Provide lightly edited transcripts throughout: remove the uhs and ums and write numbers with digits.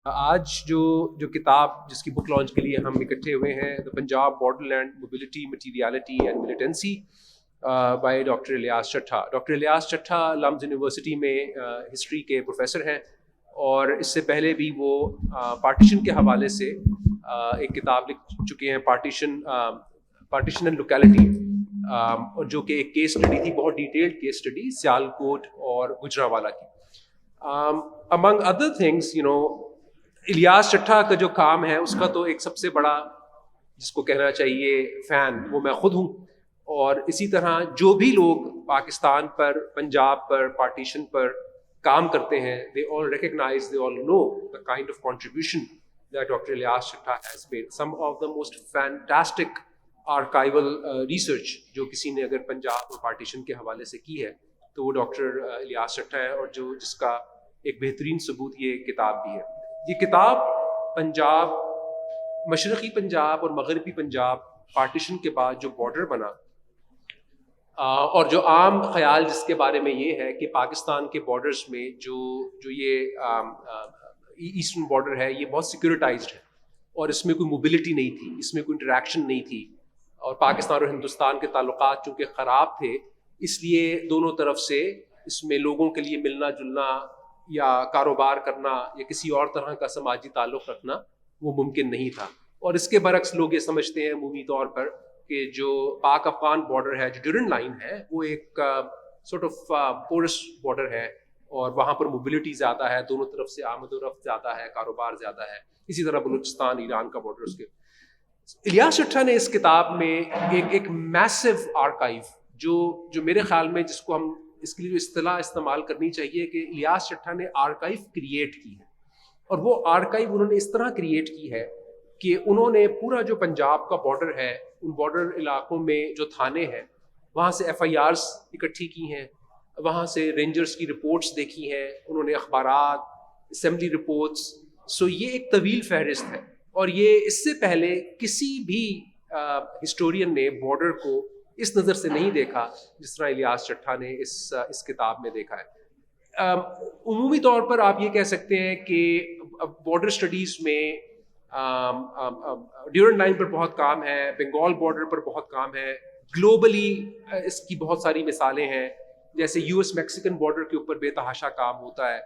آج جو کتاب جس کی بک لانچ کے لیے ہم اکٹھے ہوئے ہیں، the Punjab border land mobility materiality and militancy by doctor Ilyas Chattha. Doctor Ilyas Chattha LUMS university میں ہسٹری کے پروفیسر ہیں، اور اس سے پہلے بھی وہ پارٹیشن کے حوالے سے ایک کتاب لکھ چکے ہیں، پارٹیشن اینڈ لوکیلٹی، جو کہ ایک کیس اسٹڈی تھی، بہت ڈیٹیلڈ کیس اسٹڈی سیالکوٹ اور گجرانوالہ کی. among other things, الیاس چٹھا کا جو کام ہے اس کا تو ایک سب سے بڑا جس کو کہنا چاہیے فین وہ میں خود ہوں. اور اسی طرح جو بھی لوگ پاکستان پر، پنجاب پر، پارٹیشن پر کام کرتے ہیں، they all recognize, they all know the kind of contribution that Dr. Ilyas Chattha has made. Some of the most fantastic archival research جو کسی نے اگر پنجاب اور پارٹیشن کے حوالے سے کی ہے تو وہ ڈاکٹر الیاس چٹھا ہے، اور جس کا ایک بہترین ثبوت یہ کتاب بھی ہے. یہ کتاب پنجاب، مشرقی پنجاب اور مغربی پنجاب پارٹیشن کے بعد جو بارڈر بنا، اور جو عام خیال جس کے بارے میں یہ ہے کہ پاکستان کے بارڈرز میں جو یہ ایسٹرن بارڈر ہے یہ بہت سیکورٹائزڈ ہے، اور اس میں کوئی موبلٹی نہیں تھی، اس میں کوئی انٹریکشن نہیں تھی، اور پاکستان اور ہندوستان کے تعلقات چونکہ خراب تھے اس لیے دونوں طرف سے اس میں لوگوں کے لیے ملنا جلنا یا کاروبار کرنا یا کسی اور طرح کا سماجی تعلق رکھنا وہ ممکن نہیں تھا. اور اس کے برعکس لوگ یہ سمجھتے ہیں عمومی طور پر کہ جو پاک افغان بارڈر ہے، جو ڈیورنڈ لائن ہے، وہ ایک سورٹ آف پورس بارڈر ہے، اور وہاں پر موبلٹی زیادہ ہے، دونوں طرف سے آمد و رفت زیادہ ہے، کاروبار زیادہ ہے. اسی طرح بلوچستان، ایران کا بارڈر اس کے. الیاس چٹھا نے اس کتاب میں ایک میسو آرکائیو جو میرے خیال میں جس کو ہم اس کے لیے جو اصطلاح استعمال کرنی چاہیے کہ الیاس چٹھا نے آرکائیو کریٹ کی ہے. اور وہ آرکائیو انہوں نے اس طرح کریٹ کی ہے کہ انہوں نے پورا جو پنجاب کا بارڈر ہے، ان بارڈر علاقوں میں جو تھانے ہیں وہاں سے ایف آئی آرز اکٹھی کی ہیں، وہاں سے رینجرز کی رپورٹس دیکھی ہیں، انہوں نے اخبارات، اسمبلی رپورٹس. سو یہ ایک طویل فہرست ہے، اور یہ اس سے پہلے کسی بھی ہسٹورین نے بارڈر کو اس نظر سے نہیں دیکھا جس طرح الیاس چٹھا نے اس کتاب میں دیکھا ہے. عمومی طور پر آپ یہ کہہ سکتے ہیں کہ بارڈر اسٹڈیز میں ڈیورنڈ لائن پر بہت کام ہے، بنگال بارڈر پر بہت کام ہے، گلوبلی اس کی بہت ساری مثالیں ہیں، جیسے یو ایس میکسیکن بارڈر کے اوپر بے تحاشا کام ہوتا ہے.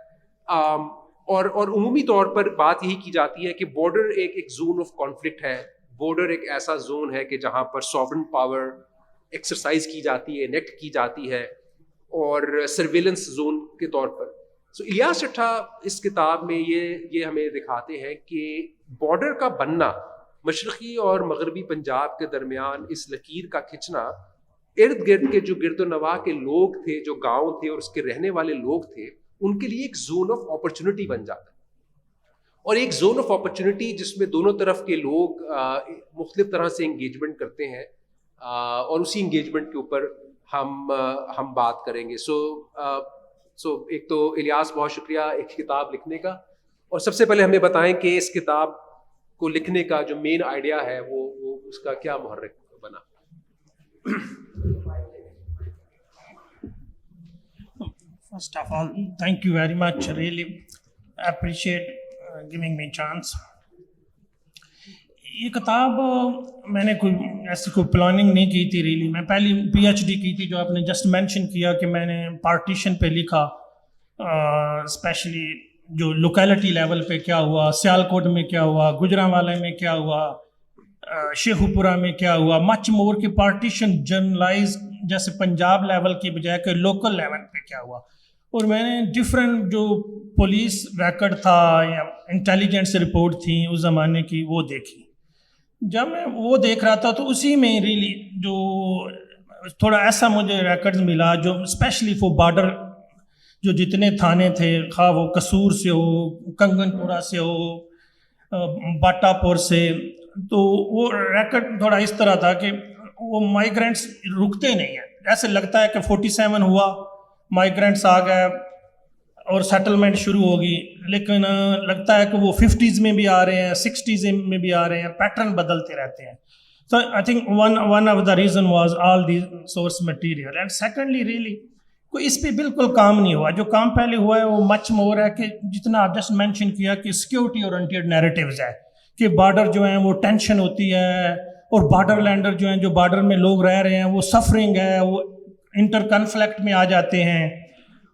اور عمومی طور پر بات یہی کی جاتی ہے کہ بارڈر ایک زون آف کانفلکٹ ہے، بارڈر ایک ایسا زون ہے کہ جہاں پر سوورن پاور ایکسرسائز کی جاتی ہے، انیکٹ کی جاتی ہے، اور سرویلنس زون کے طور پر. سو الیاس چٹھا اس کتاب میں یہ ہمیں دکھاتے ہیں کہ بارڈر کا بننا، مشرقی اور مغربی پنجاب کے درمیان اس لکیر کا کھنچنا، ارد گرد کے جو گرد و نواح کے لوگ تھے، جو گاؤں تھے اور اس کے رہنے والے لوگ تھے، ان کے لیے ایک زون آف اپرچونٹی بن جاتا ہے. اور ایک زون آف اپرچونٹی جس میں دونوں طرف کے لوگ مختلف طرح سے انگیجمنٹ کرتے ہیں، اور اسی انگیجمنٹ کے اوپر ہم بات کریں گے. سو ایک تو الیاس بہت شکریہ ایک کتاب لکھنے کا، اور سب سے پہلے ہمیں بتائیں کہ اس کتاب کو لکھنے کا جو مین آئیڈیا ہے وہ اس کا کیا محرک بنا. First of all, thank you very much. Really appreciate giving me chance. یہ کتاب میں نے ایسی کوئی پلاننگ نہیں کی تھی ریلی. میں پہلی پی ایچ ڈی کی تھی جو آپ نے جسٹ مینشن کیا کہ میں نے پارٹیشن پہ لکھا، اسپیشلی جو لوکیلٹی لیول پہ کیا ہوا، سیالکوٹ میں کیا ہوا، گجرانوالے میں کیا ہوا، شیخو پورہ میں کیا ہوا، مچ مور کی پارٹیشن جرنلائز جیسے پنجاب لیول کی بجائے کہ لوکل لیول پہ کیا ہوا. اور میں نے ڈفرینٹ جو پولیس ریکارڈ تھا یا انٹیلیجنس رپورٹ تھیں اس زمانے کی وہ دیکھی. جب میں وہ دیکھ رہا تھا تو اسی میں ریلی جو تھوڑا ایسا مجھے ریکارڈز ملا جو اسپیشلی فور بارڈر، جو جتنے تھانے تھے، خواہ وہ قصور سے ہو، کنگن پورہ سے ہو، باٹا پور سے، تو وہ ریکارڈ تھوڑا اس طرح تھا کہ وہ مائیگرینٹس رکتے نہیں ہیں. ایسے لگتا ہے کہ 47 ہوا، مائیگرینٹس آ گئے اور سیٹلمنٹ شروع ہوگی، لیکن لگتا ہے کہ وہ 50s میں بھی آ رہے ہیں، 60s میں بھی آ رہے ہیں، پیٹرن بدلتے رہتے ہیں. So I think one of the reason was all the source material. And secondly, really کوئی اس پہ بالکل کام نہیں ہوا. جو کام پہلے ہوا ہے وہ مچ مور ہے کہ جتنا آپ جسٹ مینشن کیا کہ سیکورٹی اورینٹیڈ نیریٹیوز ہے کہ بارڈر جو ہیں وہ ٹینشن ہوتی ہے, اور بارڈر لینڈر جو ہیں جو بارڈر میں لوگ رہ رہے ہیں وہ سفرنگ ہے, وہ انٹر کنفلکٹ میں آ جاتے ہیں,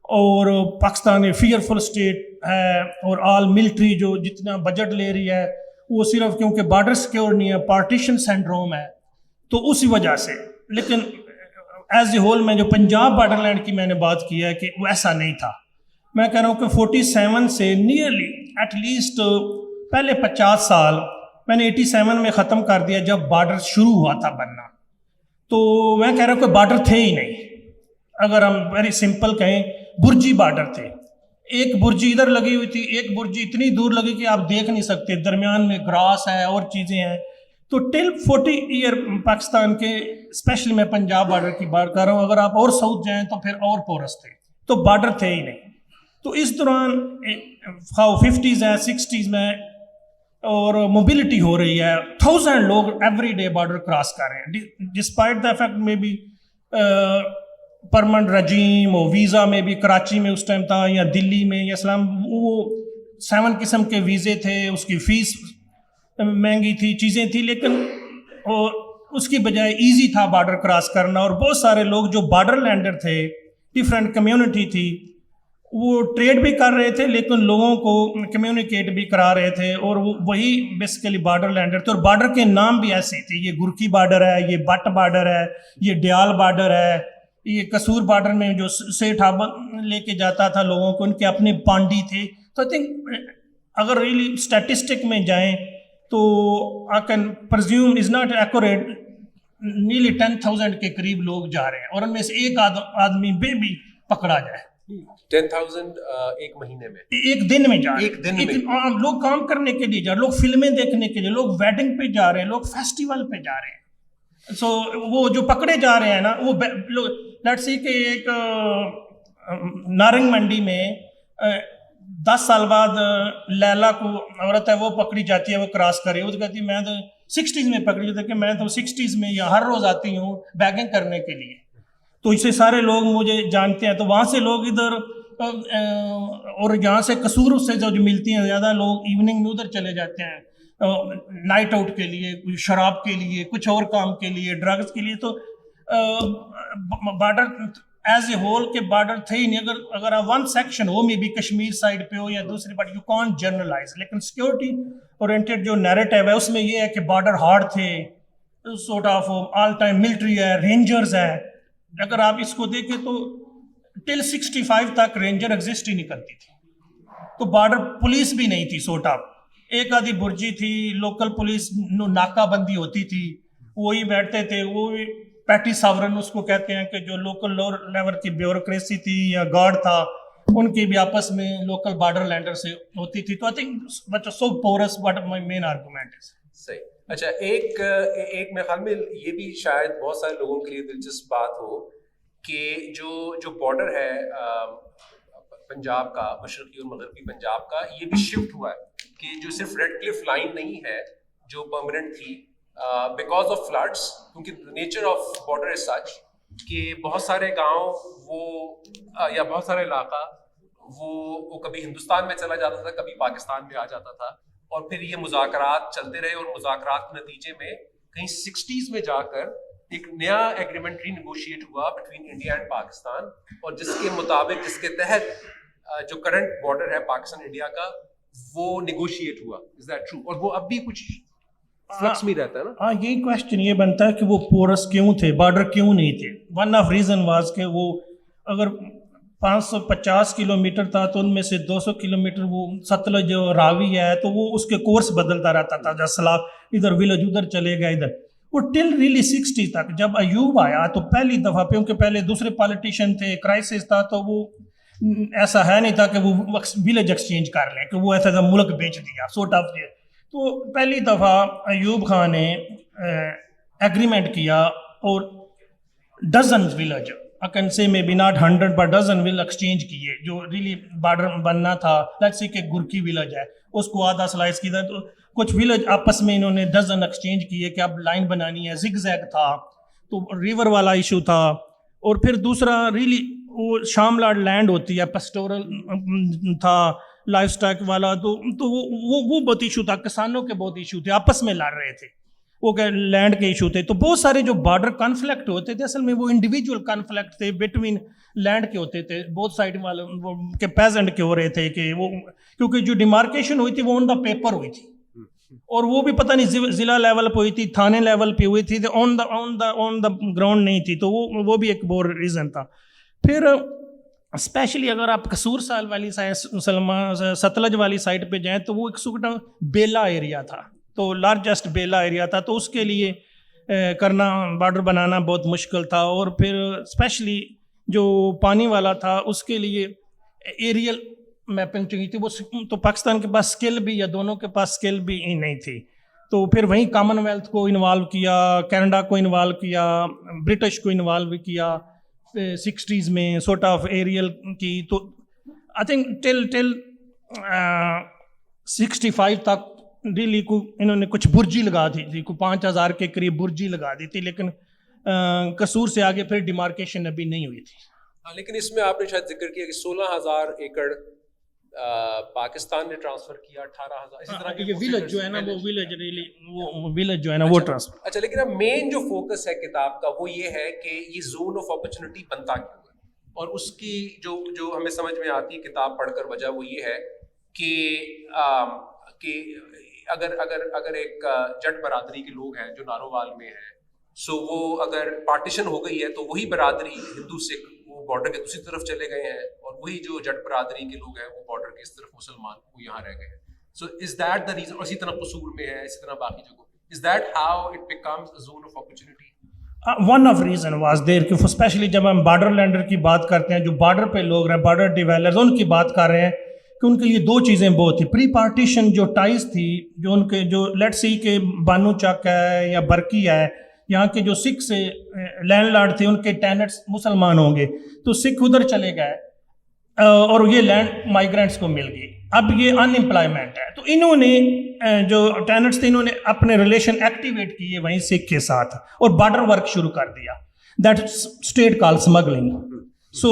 اور پاکستان ایک فیئرفل اسٹیٹ ہے, اور آل ملٹری جو جتنا بجٹ لے رہی ہے وہ صرف کیونکہ بارڈر سیکیور نہیں ہے, پارٹیشن سینڈروم ہے, تو اسی وجہ سے. لیکن ایز اے ہول میں جو پنجاب بارڈر لینڈ کی میں نے بات کی ہے کہ وہ ایسا نہیں تھا. میں کہہ رہا ہوں کہ 47 سے نیئرلی ایٹ لیسٹ پہلے 50 سال میں نے 87 میں ختم کر دیا جب بارڈر شروع ہوا تھا بننا. تو میں کہہ رہا ہوں کہ بارڈر تھے ہی نہیں. اگر ہم ویری سمپل کہیں برجی بارڈر تھے, ایک برجی ادھر لگی ہوئی تھی, ایک برجی اتنی دور لگی کہ آپ دیکھ نہیں سکتے, درمیان میں گراس ہے اور چیزیں ہیں. تو ٹل 40 ایئر پاکستان کے اسپیشلی میں پنجاب بارڈر کی بات کر رہا ہوں, اگر آپ اور ساؤتھ جائیں تو پھر اور پورس تھے, تو بارڈر تھے ہی نہیں. تو اس دوران 50s ہیں 60s میں اور موبلٹی ہو رہی ہے, 1000 لوگ ایوری ڈے بارڈر کراس کر رہے ہیں ڈسپائٹ دا افیکٹ میں بھی پرمنٹ رجیم اور ویزا میں بھی کراچی میں اس ٹائم تھا یا دلی میں یا اسلام, وہ 7 قسم کے ویزے تھے, اس کی فیس مہنگی تھی, چیزیں تھیں, لیکن اس کی بجائے ایزی تھا بارڈر کراس کرنا. اور بہت سارے لوگ جو بارڈر لینڈر تھے, ڈفرینٹ کمیونٹی تھی, وہ ٹریڈ بھی کر رہے تھے لیکن لوگوں کو کمیونیکیٹ بھی کرا رہے تھے, اور وہی بیسیکلی بارڈر لینڈر تھے. اور بارڈر کے نام بھی ایسے تھے, یہ گرکی بارڈر ہے, یہ بٹ بارڈر ہے, یہ ڈیال بارڈر ہے, یہ قصور بارڈر میں جو سیٹھ لے کے جاتا تھا لوگوں کو, ان کے اپنے پانڈی تھے. تو آئی تھنک اگر ریئلی اسٹیٹسٹک میں جائیں تو I can presume is not accurate, nearly 10,000 کے قریب لوگ جا رہے ہیں, اور ان میں سے ایک آدمی بھی پکڑا جائے. 10,000 ایک مہینے میں, ایک دن میں جا رہے ہیں, ایک دن میں لوگ کام کرنے کے لیے جا رہے ہیں, لوگ فلمیں دیکھنے کے لیے, لوگ ویڈنگ پہ جا رہے ہیں, لوگ فیسٹیول پہ جا رہے ہیں. سو وہ جو پکڑے جا رہے ہیں نا, وہ لیٹ سی کہ ایک نارنگ منڈی میں 10 سال بعد لیلا کو عورت ہے وہ پکڑی جاتی ہے, وہ کراس کر رہی ہے, وہ کہتی ہے میں تو 60s میں پکڑی جاتی ہے کہ میں تو 60s میں یا ہر روز آتی ہوں بیگنگ کرنے کے لیے. تو اسے سارے لوگ مجھے جانتے ہیں. تو وہاں سے لوگ ادھر, اور یہاں سے قصور سے جو ملتی ہیں زیادہ لوگ ایوننگ میں ادھر چلے جاتے ہیں نائٹ آؤٹ کے لیے, شراب کے لیے, کچھ اور کام کے لیے, ڈرگز کے لیے. تو بارڈر ایز اے ہول کے بارڈر تھے ہی نہیں. اگر آپ ون سیکشن ہو میں بھی کشمیر سائڈ پہ ہو یا دوسری بٹ یو کانٹ جنرلائز. لیکن سیکورٹی اورینٹیڈ جو نیریٹیو ہے اس میں یہ ہے کہ بارڈر ہارڈ تھے, sort of all time military ہے, رینجرز ہے. اگر آپ اس کو دیکھیں تو ٹل 65 تک رینجر ایگزسٹ ہی نہیں کرتی تھی. تو بارڈر پولیس بھی نہیں تھی, سورٹ آف ایک آدھی برجی تھی, لوکل پولیس ناکہ بندی ہوتی تھی, وہی بیٹھتے تھے. وہ پیٹی ساورن اس کو کہتے ہیں کہ جو لوکل لوور لیول کی بیوروکریسی تھی یا گارڈ تھا, ان کی بھی آپس میں لوکل بارڈر لینڈر سے ہوتی تھی. تو I think so purpose what my main argument is. صحیح. اچھا, ایک میرے خیال میں یہ بھی شاید بہت سارے لوگوں کے لیے دلچسپ بات ہو کہ جو بارڈر ہے پنجاب کا, مشرقی اور مغربی پنجاب کا, یہ بھی شفٹ ہوا ہے کہ جو صرف ریڈ کلف لائن نہیں ہے جو پرماننٹ تھی بیکاز آف فلڈس, کیونکہ نیچر آف بارڈر از سچ کہ بہت سارے گاؤں وہ یا بہت سارے علاقہ وہ کبھی ہندوستان میں چلا جاتا تھا, کبھی پاکستان میں آ جاتا تھا, اور پھر یہ مذاکرات چلتے رہے, اور مذاکرات کے نتیجے میں کہیں 60s میں جا کر ایک نیا ایگریمنٹ ری نیگوشیٹ ہوا بٹوین انڈیا اینڈ پاکستان, اور جس کے مطابق, جس کے تحت جو کرنٹ بارڈر ہے پاکستان انڈیا کا وہ نیگوشیٹ ہوا. Is that true? اور وہ اب بھی کچھ فلکس میں رہتا ہے نا. ہاں, یہی کوشچن یہ بنتا ہے کہ وہ پورس کیوں تھے, بارڈر کیوں نہیں تھے. ون آف ریزن واز کہ وہ اگر 550 کلومیٹر تھا تو ان میں سے 200 کلومیٹر وہ ستلج جو راوی ہے تو وہ اس کے کورس بدلتا رہتا تھا, جیسے سلاف ادھر ولیج ادھر چلے گا ادھر. وہ ٹل ریلی 60 تک جب ایوب آیا تو پہلی دفعہ, کیونکہ پہلے دوسرے پالیٹیشین تھے, کرائسس تھا, تو وہ ایسا ہے نہیں تھا کہ وہ ولیج ایکسچینج کر لیں کہ وہ ایسا ملک بیچ دیا سورٹ آف. تو پہلی دفعہ ایوب خان نے ایگریمنٹ کیا اور dozen village, I can say maybe not 100 but dozen will exchange کیے جو ریلی بارڈر بننا تھا. لیٹس سی کہ گرکی ولیج ہے, اس کو آدھا سلائس کیا تھا, تو کچھ ولیج آپس میں انہوں نے ڈزن ایکسچینج کیے کہ اب لائن بنانی ہے. زگ زیگ تھا, تو ریور والا ایشو تھا, اور پھر دوسرا ریلی وہ شاملہ لینڈ ہوتی ہے, پسٹورل تھا, لائف سٹاک والا, تو وہ بہت ایشو تھا, کسانوں کے بہت ایشو تھے, آپس میں لڑ رہے تھے, وہ کہ لینڈ کے ایشو تھے. تو بہت سارے جو بارڈر کانفلکٹ ہوتے تھے اصل میں وہ انڈیویجول کانفلکٹ تھے بٹوین لینڈ کے ہوتے تھے, بہت سائڈ والوں کے پیزنٹ کے ہو رہے تھے کہ وہ, کیونکہ جو ڈیمارکیشن ہوئی تھی وہ آن دا پیپر ہوئی تھی, اور وہ بھی پتہ نہیں ضلع لیول پہ ہوئی تھی, تھانے لیول پہ ہوئی تھی, آن دا گراؤنڈ نہیں تھی. تو وہ بھی ایک بہت ریزن تھا. پھر اسپیشلی اگر آپ قصور سال والی ستلج والی سائڈ پہ جائیں تو وہ ایک سکتا بیلا ایریا تھا, تو لارجسٹ بیلا ایریا تھا, تو اس کے لیے کرنا بارڈر بنانا بہت مشکل تھا. اور پھر اسپیشلی جو پانی والا تھا اس کے لیے ایریل میپنگ چاہیے تھی, وہ تو پاکستان کے پاس اسکل بھی یا دونوں کے پاس اسکل بھی نہیں تھی. تو پھر وہیں کامن ویلتھ کو انوالو کیا, کینیڈا کو انوالو کیا, برٹش کو انوالو کیا 60s میں سورٹ آف ایریل کی. تو آئی تھنک ٹل 65 تک ڈیلی کو انہوں نے کچھ برجی لگا دی تھی, کو 5000 کے قریب برجی لگا دی تھی, لیکن قصور سے آگے پھر ڈیمارکیشن ابھی نہیں ہوئی تھی. لیکن اس میں آپ نے شاید ذکر کیا کہ 16,000 ایکڑ پاکستان نے ٹرانسفر کیا, 18,000 اسی طرح کے ویلیج جو ہے نا وہ ویلیج جو ہے نا وہ ٹرانسفر. اچھا, لیکن اب مین جو فوکس ہے کتاب کا وہ یہ ہے کہ یہ زون آف اپرچونٹی بنتا کیوں ہے, اور اس کی جو ہمیں سمجھ میں آتی ہے کتاب پڑھ کر وجہ وہ یہ ہے کہ اگر ایک جٹ برادری کے لوگ ہیں جو نارووال میں ہیں, سو وہ اگر پارٹیشن ہو گئی ہے تو وہی برادری ہندو سکھ وہ بارڈر کے دوسری طرف چلے گئے ہیں, اور وہی جو جٹ برادری کے لوگ ہیں وہ بارڈر کے اس طرف مسلمان وہ یہاں رہ گئے ہیں. سو از دیٹ دا ریزن, اور اسی طرح قصور میں ہے, اسی طرح باقی جگہوں, is that how it becomes a zone of opportunity? One of reason was there کہ اسپیشلی جب ہم بارڈر لینڈر کی بات کرتے ہیں, جو بارڈر پہ لوگ ہیں, بارڈر ڈیولپرز, ان کی بات کر رہے ہیں کہ ان کے لیے دو چیزیں بہت تھی. پری پارٹیشن جو ٹائز تھی, جو ان کے جو لیٹ سی کہ بانو چک ہے یا برکی ہے, یہاں کے جو سکھ سے لینڈ لارڈ تھے ان کے ٹیننٹس مسلمان ہوں گے, تو سکھ ادھر چلے گئے اور یہ لینڈ مائیگرینٹس کو مل گئی. اب یہ ان امپلائمنٹ ہے, تو انہوں نے جو ٹیننٹس تھے انہوں نے اپنے ریلیشن ایکٹیویٹ کیے وہیں سکھ کے ساتھ اور بارڈر ورک شروع کر دیا, دیٹ اسٹیٹ کال اسمگلنگ. سو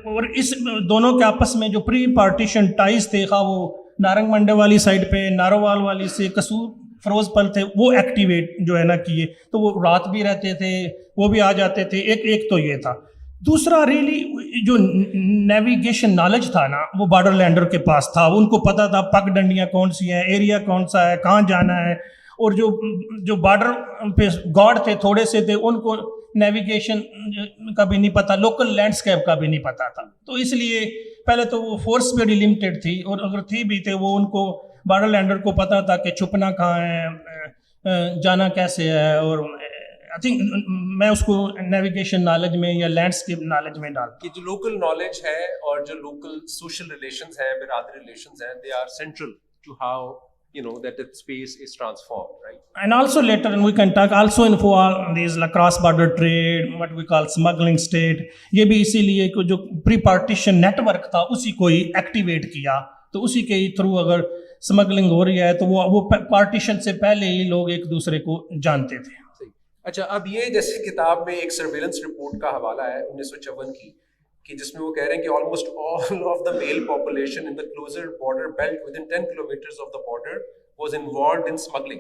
اور اس دونوں کے آپس میں جو پری پارٹیشن ٹائز تھے, خواہ وہ نارنگ منڈے والی سائڈ پہ, نارووال والی سے قصور فروز پل تھے, وہ ایکٹیویٹ جو ہے نا کیے, تو وہ رات بھی رہتے تھے, وہ بھی آ جاتے تھے. ایک تو یہ تھا. دوسرا ریلی جو نیویگیشن نالج تھا نا وہ بارڈر لینڈر کے پاس تھا, ان کو پتہ تھا پگ ڈنڈیاں کون سی ہیں, ایریا کون سا ہے, کہاں جانا ہے. اور جو بارڈر پہ گارڈ تھے تھوڑے سے تھے, ان کو نیویگیشن کا بھی نہیں پتہ, لوکل لینڈسکیپ کا بھی نہیں پتہ تھا. تو اس لیے پہلے تو وہ فورس بھی لمیٹڈ تھی, اور اگر تھی بھی تھے وہ ان کو بارڈر لینڈر کو پتہ تھا کہ چھپنا کہاں ہے, جانا کیسے ہے. اور آئی تھنک میں اس کو نیویگیشن نالج میں یا لینڈسکیپ نالج میں ڈالتا کہ جو لوکل نالج ہے اور جو لوکل سوشل ریلیشنز ہیں, برادری ریلیشنز ہیں, they are central to how that space is transformed, right? And also later we can talk also info on these cross border trade, what we call smuggling state. یہ بھی اسی لیے کہ جو pre partition net work تھا اسی کو ہی activate کیا, تو اسی کے تھرو اگر اسمگلنگ ہو رہی ہے تو وہ پارٹیشن سے پہلے ہی لوگ ایک دوسرے کو جانتے تھے. اچھا, اب یہ جیسے کتاب میں ایک سرویلنس رپورٹ کا حوالہ ہے 1954 کی, کہ جس میں وہ کہہ رہے ہیں کہ almost all of the male population in the closer border belt with in 10 kilometres of the border was involved in smuggling.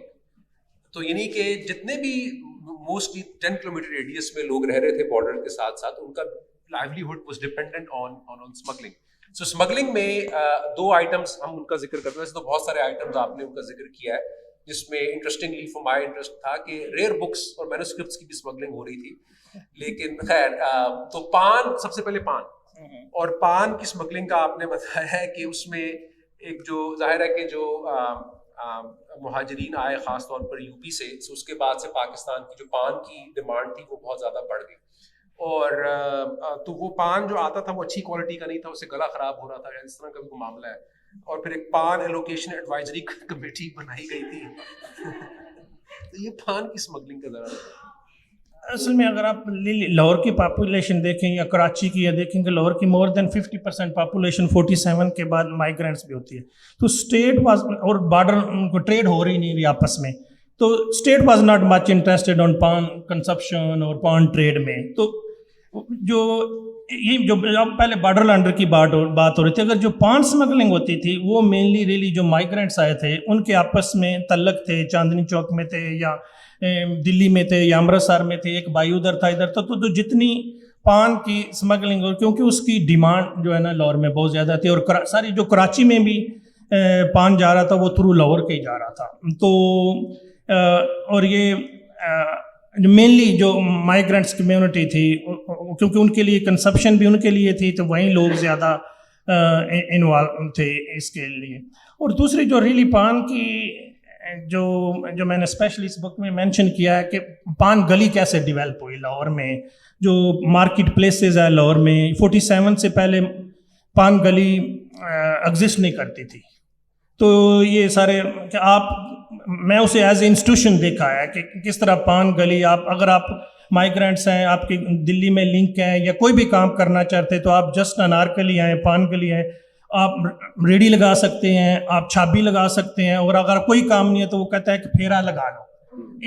تو یعنی کہ جتنے بھی موسٹلی 10 کلومیٹر ریڈیس میں لوگ رہ رہے تھے بارڈر کے ساتھ ساتھ, ان کا livelihood was dependent on smuggling. So smuggling میں دو آئٹمس ہم ان کا ذکر کرتے ہیں, ویسے تو بہت سارے آئٹمس آپ نے ان کا ذکر کیا ہے, جس میں انٹرسٹنگلی فار مائی انٹرسٹ تھا کہ ریئر بکس اور مینوسکرپٹس کی بھی اسمگلنگ ہو رہی تھی. لیکن خیر, تو پان, سب سے پہلے پان, اور پان کی اسمگلنگ کا آپ نے بتایا ہے کہ اس میں ایک جو ظاہر ہے کہ جو مہاجرین آئے خاص طور پر یو پی سے, اس کے بعد سے پاکستان کی جو پان کی ڈیمانڈ تھی وہ بہت زیادہ بڑھ گئی, اور تو وہ پان جو آتا تھا وہ اچھی کوالٹی کا نہیں تھا, اس سے گلا خراب ہو رہا تھا, اس طرح کا بھی کوئی معاملہ ہے. اور پھر ایک پان ایلوکیشن ایڈوائزری کمیٹی بنائی گئی تھی. تو یہ پان کی اسمگلنگ کا ذرا اصل میں اگر آپ لاہور کی پاپولیشن دیکھیں یا کراچی کی, یا دیکھیں کہ لاہور کی مور دین 50% پاپولیشن 47 کے بعد مائیگرینٹس بھی ہوتی ہے, تو اسٹیٹ واز, اور بارڈر کو ٹریڈ ہو رہی نہیں رہی آپس میں, تو state was not much interested on paan consumption اور پان ٹریڈ میں. تو جو یہ جو اب پہلے بارڈر لینڈر کی بات ہو رہی تھی, اگر جو پان سمگلنگ ہوتی تھی وہ مینلی ریلی جو مائیگرینٹس آئے تھے ان کے آپس میں تعلق تھے, چاندنی چوک میں تھے یا دلی میں تھے یا امرتسر میں تھے, ایک بھائی ادھر تھا ادھر تھا, تو جتنی پان کی سمگلنگ, اور کیونکہ اس کی ڈیمانڈ جو ہے نا لاہور میں بہت زیادہ تھی, اور ساری جو کراچی میں بھی پان جا رہا تھا وہ تھرو لاہور کے ہی جا رہا تھا. تو اور یہ مینلی جو مائیگرنٹس کمیونٹی تھی کیونکہ ان کے لیے کنسپشن بھی ان کے لیے تھی, تو وہیں لوگ زیادہ انوالو تھے اس کے لیے. اور دوسری جو ریلی پان کی جو میں نے اسپیشلی اس بک میں مینشن کیا ہے کہ پان گلی کیسے ڈیولپ ہوئی لاہور میں, جو مارکیٹ پلیسز ہے لاہور میں 47 سے پہلے پان گلی ایگزسٹ نہیں کرتی تھی. تو یہ سارے کہ میں اسے ایز اے انسٹیٹیوشن دیکھا ہے کہ کس طرح پان گلی, اگر آپ مائیگرینٹس ہیں, آپ کے دلی میں لنک ہیں یا کوئی بھی کام کرنا چاہتے تو آپ جسٹ انارکلی آئیں, پان گلی ہیں, آپ ریڑھی لگا سکتے ہیں, آپ چھابی لگا سکتے ہیں, اور اگر کوئی کام نہیں ہے تو وہ کہتا ہے کہ پھیرا لگا لو,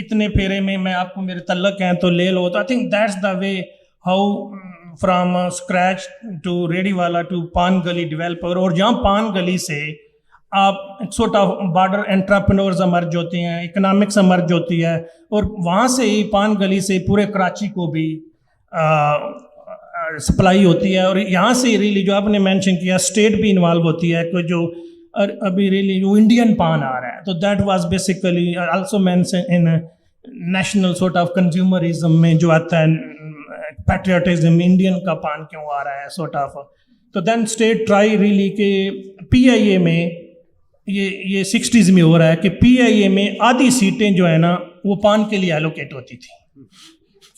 اتنے پھیرے میں آپ کو میرے تعلق ہیں تو لے لو. تو I think that's the way how from scratch to ریڑھی والا ٹو پان گلی ڈیولپر. اور جہاں پان گلی سے آپ sort of border entrepreneurs emerge ہوتے ہیں, اکنامکس امرج ہوتی ہے, اور وہاں سے ہی پان گلی سے پورے کراچی کو بھی سپلائی ہوتی ہے. اور یہاں سے ریلی جو آپ نے مینشن کیا اسٹیٹ بھی انوالو ہوتی ہے, کہ جو ابھی ریلی جو انڈین پان آ رہا ہے تو that was basically also mention in national sort of consumerism میں جو آتا ہے پیٹریوٹزم, انڈین کا پان کیوں آ رہا ہے سورٹ آف. تو دین اسٹیٹ ٹرائی ریلی کہ پی آئی اے میں یہ 60s میں ہو رہا ہے کہ پی آئی اے میں آدھی سیٹیں جو ہے نا وہ پان کے لیے ایلوکیٹ ہوتی تھی,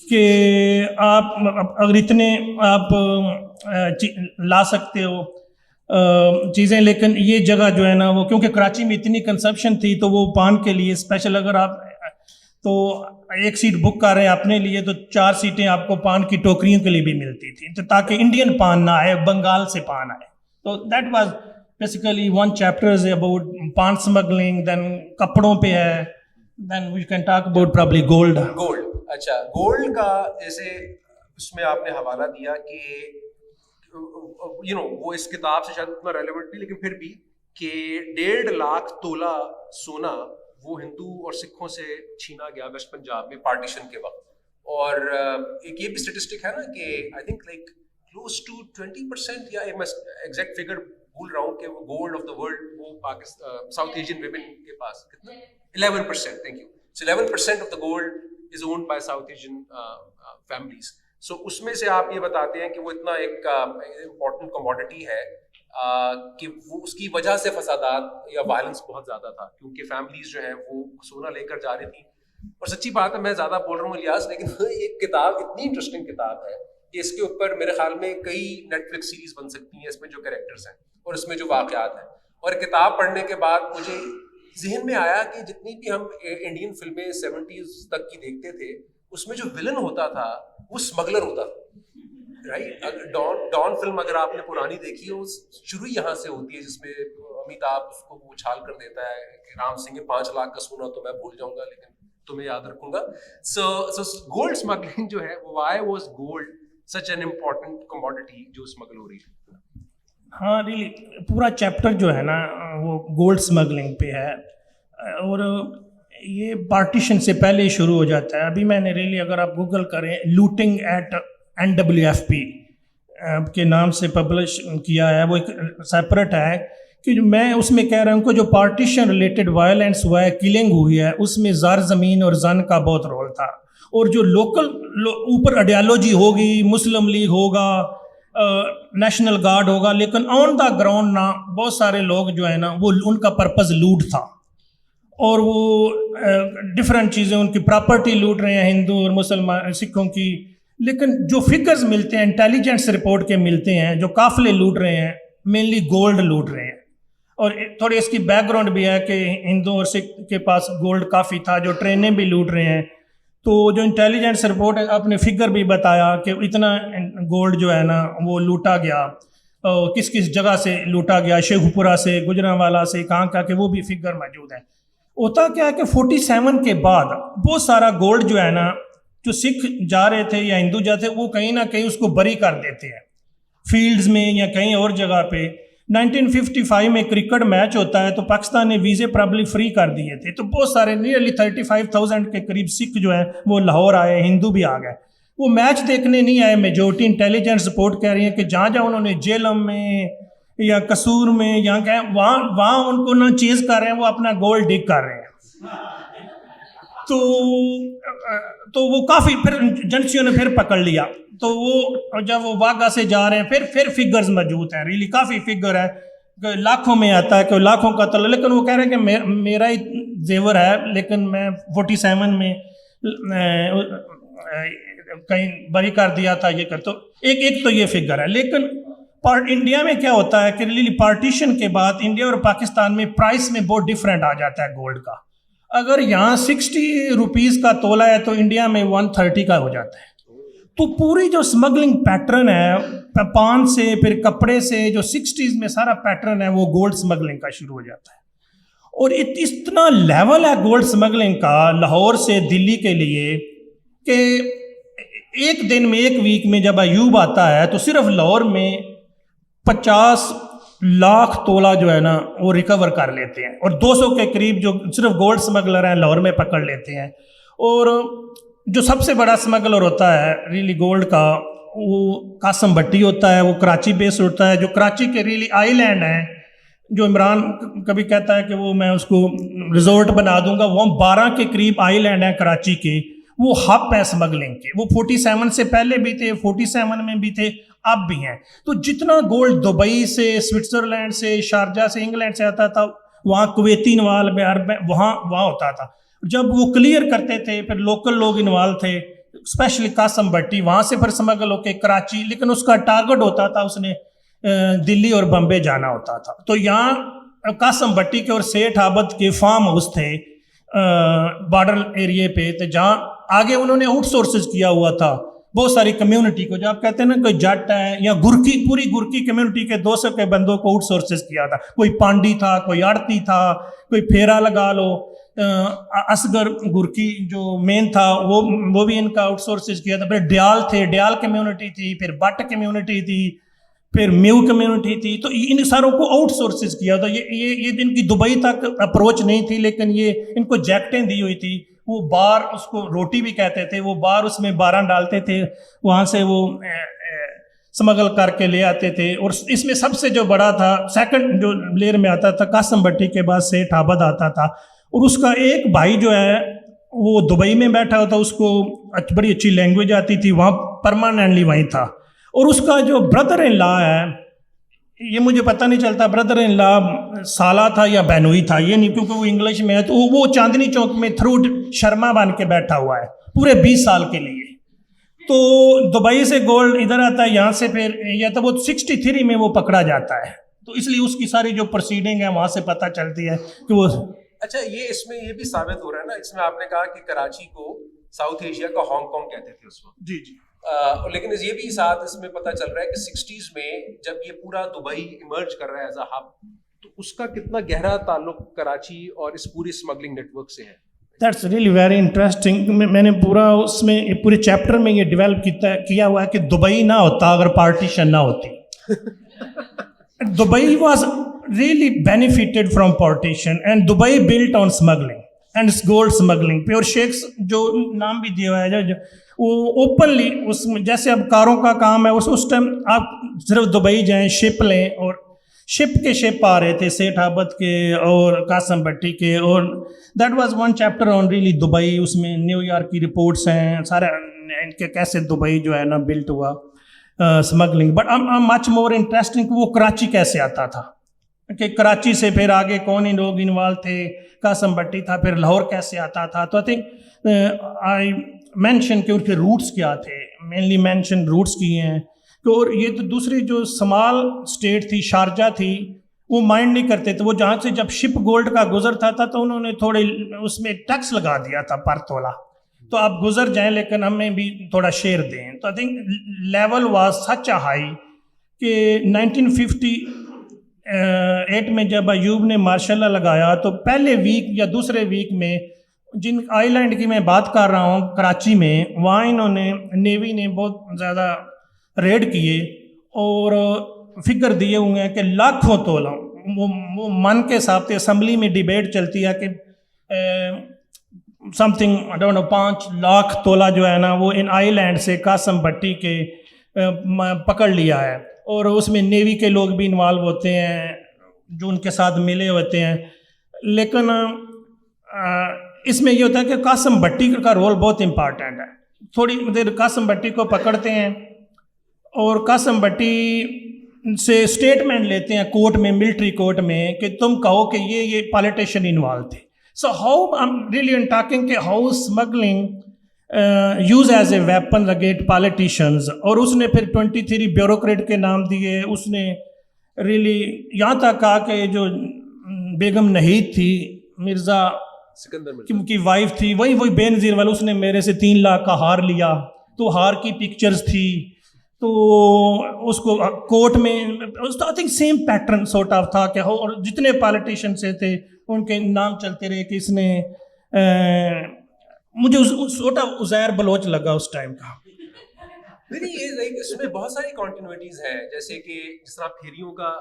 کہ آپ اگر اتنے آپ لا سکتے ہو چیزیں, لیکن یہ جگہ جو ہے نا وہ کیونکہ کراچی میں اتنی کنسپشن تھی تو وہ پان کے لیے اسپیشل, اگر آپ تو ایک سیٹ بک کر رہے ہیں اپنے لیے تو 4 سیٹیں آپ کو پان کی ٹوکریوں کے لیے بھی ملتی تھی, تو تاکہ انڈین پان نہ آئے, بنگال سے پان آئے. تو that was basically one chapter is about paan smuggling. Then کپڑوں پہ ہے, then we can talk about probably gold. اچھا, گولڈ کا جیسے اس میں آپ نے حوالہ دیا کہ وہ اس کتاب سے شاید اتنا ریلیونٹ نہیں, لیکن پھر بھی کہ 1.5 لاکھ تولہ سونا وہ ہندو اور سکھوں سے چھینا گیا ویسٹ پنجاب میں پارٹیشن کے وقت. اور ایک یہ بھی اسٹیٹسٹک ہے نا کہ I think like close to 20% یا میں ایگزیکٹ فگر بھول رہا ہوں کہ وہ گولڈ آف دا ورلڈ وہ پاکستان ساؤتھ ایشین ویمن کے پاس کتنا 11%. Thank you. So 11% of the gold is owned by South Asian families. So اس میں سے آپ یہ بتاتے ہیں کہ وہ اتنا ایک امپورٹنٹ کموڈٹی ہے کہ وہ اس کی وجہ سے فسادات یا وائلنس بہت زیادہ تھا, کیونکہ فیملیز جو ہیں وہ سونا لے کر جا رہی تھیں. اور سچی بات ہے, میں زیادہ بول رہا ہوں الیاس, لیکن ایک کتاب اتنی انٹرسٹنگ کتاب ہے کہ اس کے اوپر میرے خیال میں کئی نیٹ فلکس سیریز بن سکتی ہیں, اس میں جو کریکٹرز ہیں اور اس میں جو واقعات ہیں. اور کتاب پڑھنے کے بعد مجھے ذہن میں آیا کہ جتنی بھی ہم انڈین فلمیں 70s تک کی دیکھتے تھے اس میں جو ولن ہوتا تھا وہ اسمگلر ہوتا تھا, رائٹ. ڈان فلم اگر آپ نے پرانی دیکھی ہو, شروع یہاں سے ہوتی ہے جس میں امیتابھ اس کو اچھال کر دیتا ہے کہ رام سنگھ 5 لاکھ کا سونا تو میں بھول جاؤں گا لیکن تمہیں یاد رکھوں گا. سو گولڈ اسمگلنگ جو ہے, Y was gold such an important commodity جو اسمگل ہو رہی ہے. ہاں ریلی پورا چیپٹر جو ہے نا وہ گولڈ اسمگلنگ پہ ہے, اور یہ پارٹیشن سے پہلے شروع ہو جاتا ہے. ابھی میں نے ریلی اگر آپ گوگل کریں لوٹنگ ایٹ NWFP کے نام سے پبلش کیا ہے, وہ ایک سیپریٹ ہے کہ میں اس میں کہہ رہا ہوں کہ جو پارٹیشن ریلیٹڈ وائلنس ہوا ہے, کلنگ ہوئی ہے, اس میں زار زمین اور زن کا بہت رول تھا. اور جو لوکل اوپر آئیڈیالوجی ہوگی, مسلم لیگ ہوگا, نیشنل گارڈ ہوگا, لیکن آن دا گراؤنڈ نا بہت سارے لوگ جو ہے نا وہ ان کا پرپز لوٹ تھا, اور وہ ڈفرینٹ چیزیں ان کی پراپرٹی لوٹ رہے ہیں ہندو اور مسلمان سکھوں کی. لیکن جو فگرز ملتے ہیں انٹیلیجنس رپورٹ کے ملتے ہیں, جو قافلے لوٹ رہے ہیں مینلی گولڈ لوٹ رہے ہیں. اور تھوڑی اس کی بیک گراؤنڈ بھی ہے کہ ہندو اور سکھ کے پاس گولڈ کافی تھا, جو ٹرینیں بھی لوٹ رہے ہیں. تو جو انٹیلیجنس رپورٹ ہے آپ نے فگر بھی بتایا کہ اتنا گولڈ جو ہے نا وہ لوٹا گیا, کس کس جگہ سے لوٹا گیا, شیخو پورہ سے, گجرانوالا سے, کہاں کا, کہ وہ بھی فگر موجود ہے. ہوتا کیا ہے کہ 47 کے بعد بہت سارا گولڈ جو ہے نا جو سکھ جا رہے تھے یا ہندو جاتے وہ کہیں نہ کہیں اس کو بری کر دیتے ہیں فیلڈز میں یا کہیں اور جگہ پہ. 1955 میں کرکٹ میچ ہوتا ہے تو پاکستان نے ویزے پرابلی فری کر دیے تھے, تو بہت سارے نیئرلی 35,000 کے قریب سکھ جو ہیں وہ لاہور آئے, ہندو بھی آ گئے. وہ میچ دیکھنے نہیں آئے, میجورٹی انٹیلیجنس رپورٹ کہہ رہی ہے کہ جہاں جہاں انہوں نے جیلم میں یا قصور میں یا کہیں وہاں ان کو نہ چیز کر رہے ہیں, وہ اپنا گول ڈگ کر رہے ہیں. تو وہ کافی پھر ایجنسیوں نے پھر پکڑ لیا. تو وہ جب وہ واگا سے جا رہے ہیں پھر فگرز موجود ہیں, ریلی کافی فگر ہے, لاکھوں میں آتا ہے کہ لاکھوں کا طلب, لیکن وہ کہہ رہے ہیں کہ میرا ہی زیور ہے, لیکن میں 47 میں کہیں بری کر دیا تھا یہ کر. تو ایک تو یہ فگر ہے. لیکن انڈیا میں کیا ہوتا ہے کہ ریلی پارٹیشن کے بعد انڈیا اور پاکستان میں پرائس میں بہت ڈفرینٹ آ جاتا ہے گولڈ کا. اگر یہاں 60 روپیز کا تولہ ہے تو انڈیا میں 130 کا ہو جاتا ہے. تو پوری جو اسمگلنگ پیٹرن ہے پان سے پھر کپڑے سے جو 60s میں سارا پیٹرن ہے وہ گولڈ اسمگلنگ کا شروع ہو جاتا ہے. اور اتنا لیول ہے گولڈ اسمگلنگ کا لاہور سے دلی کے لیے کہ ایک دن میں ایک ویک میں جب ایوب آتا ہے تو صرف لاہور میں 50 لاکھ تولہ جو ہے نا وہ ریکور کر لیتے ہیں, اور 200 کے قریب جو صرف گولڈ اسمگلر ہیں لاہور میں پکڑ لیتے ہیں. اور جو سب سے بڑا اسمگلر ہوتا ہے ریلی گولڈ کا وہ قاسم بھٹی ہوتا ہے, وہ کراچی بیس ہوتا ہے. جو کراچی کے ریلی آئی لینڈ ہیں, جو عمران کبھی کہتا ہے کہ وہ میں اس کو ریزورٹ بنا دوں گا, وہ 12 کے قریب آئی لینڈ ہیں کراچی کے, وہ ہب ہیں اسمگلنگ کے. وہ 47 سے پہلے بھی تھے, 47 میں بھی تھے, اب بھی ہیں. تو جتنا گولڈ دبئی سے, سوئٹزرلینڈ سے, شارجہ سے, انگلینڈ سے آتا تھا, وہاں کویتی انوالو میں عرب وہاں ہوتا تھا. جب وہ کلیئر کرتے تھے پھر لوکل لوگ انوالو تھے, اسپیشلی قاسم بھٹی, وہاں سے پھر سمگل ہو کے کراچی. لیکن اس کا ٹارگٹ ہوتا تھا اس نے دلی اور بمبے جانا ہوتا تھا. تو یہاں قاسم بھٹی کے اور سیٹھ عابد کے فارم ہاؤس تھے بارڈر ایریے پہ, تو جہاں آگے انہوں نے آؤٹ سورسز کیا ہوا تھا بہت ساری کمیونٹی کو. جو آپ کہتے ہیں نا کوئی جٹ ہے یا گرکی, پوری گرکی کمیونٹی کے 200 کے بندوں کو آؤٹ سورسز کیا تھا. کوئی پانڈی تھا, کوئی آڑتی تھا, کوئی پھیرا لگا لو, اصغر گرکی جو مین تھا وہ بھی ان کا آؤٹ سورسز کیا تھا. پھر ڈیال تھے, ڈیال کمیونٹی تھی, پھر بٹ کمیونٹی تھی, پھر میو کمیونٹی تھی. تو ان ساروں کو آؤٹ سورسز کیا تھا. یہ ان کی دبئی تک اپروچ نہیں تھی, لیکن یہ ان کو جیکٹیں دی ہوئی تھی. وہ بار, اس کو روٹی بھی کہتے تھے, وہ بار اس میں 12 ڈالتے تھے, وہاں سے وہ سمگل کر کے لے آتے تھے. اور اس میں سب سے جو بڑا تھا, سیکنڈ جو لیئر میں آتا تھا, قاسم بھٹی کے بعد سیٹھ عابد آتا تھا. اور اس کا ایک بھائی جو ہے وہ دبئی میں بیٹھا ہوتا, اس کو بڑی اچھی لینگویج آتی تھی, وہاں پرماننٹلی وہیں تھا. اور اس کا جو بردر ان لا ہے, یہ مجھے پتہ نہیں چلتا بردر ان لا سالہ تھا یا بہنوئی تھا, یہ نہیں, کیونکہ وہ انگلش میں ہے. تو وہ چاندنی چوک میں تھروٹ شرما بن کے بیٹھا ہوا ہے پورے 20 سال کے لیے. تو دبئی سے گولڈ ادھر آتا ہے, یہاں سے پھر یا تو وہ 63 میں وہ پکڑا جاتا ہے. تو اس لیے اس کی ساری جو پروسیڈنگ ہے وہاں سے پتہ چلتی ہے کہ وہ. اچھا, یہ اس میں یہ بھی ثابت ہو رہا ہے نا, اس میں آپ نے کہا کہ کراچی کو ساؤتھ ایشیا کا ہانگ کانگ کہتے تھے اس وقت. جی جی. لیکن یہ بھی ساتھ اس میں پتہ چل رہا ہے کہ 60s میں جب یہ پورا دبئی ایمرج کر رہا ہے ایز اے ہب, تو اس کا کتنا گہرا تعلق کراچی اور اس پوری اسمگلنگ نیٹ ورک سے ہے. That's really very interesting. میں نے پورا اس میں پورے چیپٹر میں یہ ڈیولپ کیا ہوا ہے کہ دبئی نہ ہوتا اگر پارٹیشن نہ ہوتی. Dubai was really benefited from partition and Dubai built on smuggling and gold smuggling. Pure sheikhs جو نام بھی دیا ہوا ہے وہ اوپنلی اس میں, جیسے اب کاروں کا کام ہے, اس ٹائم آپ صرف دبئی جائیں, شپ لیں, اور شپ کے شپ آ رہے تھے سیٹھ عابد کے اور قاسم بھٹی کے. اور that was one chapter on really Dubai. اس میں نیو یارک کی رپورٹس ہیں سارے ان کے کیسے دبئی جو ہے نا بلٹ ہوا smuggling. But much more interesting وہ کراچی کیسے آتا تھا, کہ کراچی سے پھر آگے کون ہی لوگ انوالو تھے, قاسم بھٹی تھا, پھر لاہور کیسے آتا تھا. تو آئی تھنک آئی مینشن کہ ان کے روٹس کیا تھے, مینلی مینشن روٹس کی ہیں. اور یہ تو دوسری جو سمال اسٹیٹ تھی, شارجہ تھی, وہ مائنڈ نہیں کرتے تھے. وہ جہاں سے جب شپ گولڈ کا گزرتا تھا تو انہوں نے تھوڑے اس میں ٹیکس لگا دیا تھا پر تولہ, تو آپ گزر جائیں لیکن ہمیں بھی تھوڑا شیئر دیں. تو I think level was such a high کہ 1958 میں جب ایوب نے مارشل لا لگایا تو پہلے ویک یا دوسرے ویک میں جن آئی لینڈ کی میں بات کر رہا ہوں کراچی میں، وہاں انہوں نے نیوی نے بہت زیادہ ریڈ کیے اور فگر دیے ہوئے ہیں کہ لاکھوں تولہ، وہ من کے حساب سے اسمبلی میں ڈیبیٹ چلتی ہے کہ سم تھنگ 5 لاکھ تولہ جو ہے نا وہ ان آئی لینڈ سے قاسم بھٹی کے پکڑ لیا ہے، اور اس میں نیوی کے لوگ بھی انوالو ہوتے ہیں جو ان کے ساتھ ملے ہوتے ہیں. لیکن اس میں یہ ہوتا ہے کہ قاسم بھٹی کا رول بہت امپارٹنٹ ہے. تھوڑی دیر قاسم بھٹی کو پکڑتے ہیں اور قاسم بھٹی سے اسٹیٹمنٹ لیتے ہیں کورٹ میں، ملٹری کورٹ میں، کہ تم کہو کہ یہ پالیٹیشین انوالو تھے. So how I'm really talking کہ how smuggling use as a weapon against politicians. اور اس نے پھر 23 بیوروکریٹ کے نام دیے. اس نے ریلی یہاں تک کہا کہ جو بیگم نہید تھی، مرزا سکندر کی وائف تھی، وہی بے نظیر والا، اس نے میرے سے 3 لاکھ کا ہار لیا. تو ہار کی پکچرز تھی، تو اس کو کورٹ میں I think same pattern sort of تھا کہ اور جتنے پالیٹیشین سے تھے ان کے نام چلتے رہے کہ اس نے مجھے سارٹ آف عزیر بلوچ لگا اس ٹائم کا. نہیں، یہ اس میں بہت ساری کنٹینیوٹیز ہیں، جیسے کہ جس طرح پھیریوں کا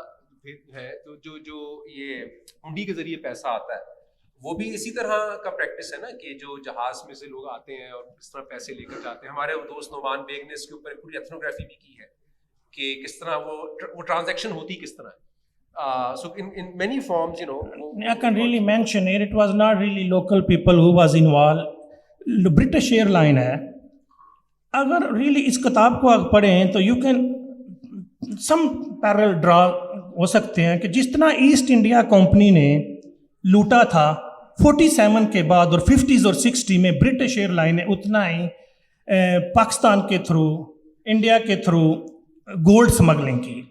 ہے، تو جو یہ ہنڈی کے ذریعے پیسہ آتا ہے وہ بھی اسی طرح کا پریکٹس ہے نا، کہ جو جہاز میں سے لوگ آتے ہیں اور اس طرح پیسے لے کر جاتے ہیں. ہمارے دوست نعمان بیگ نے اس کے اوپر پوری ایتھنوگرافی بھی کی ہے کہ کس طرح وہ ٹرانزیکشن ہوتی کس طرح. So in many forms, I can really mention here, it was not really local people who was involved. British Airline ہے. اگر really اس کتاب کو آپ پڑھیں تو you can some parallel draw ہو سکتے ہیں کہ جس طرح ایسٹ انڈیا کمپنی نے لوٹا تھا 47 کے بعد اور 50s اور 60 میں، برٹش ایئر لائن نے اتنا ہی پاکستان کے تھرو، انڈیا کے تھرو گولڈ سمگلنگ کی.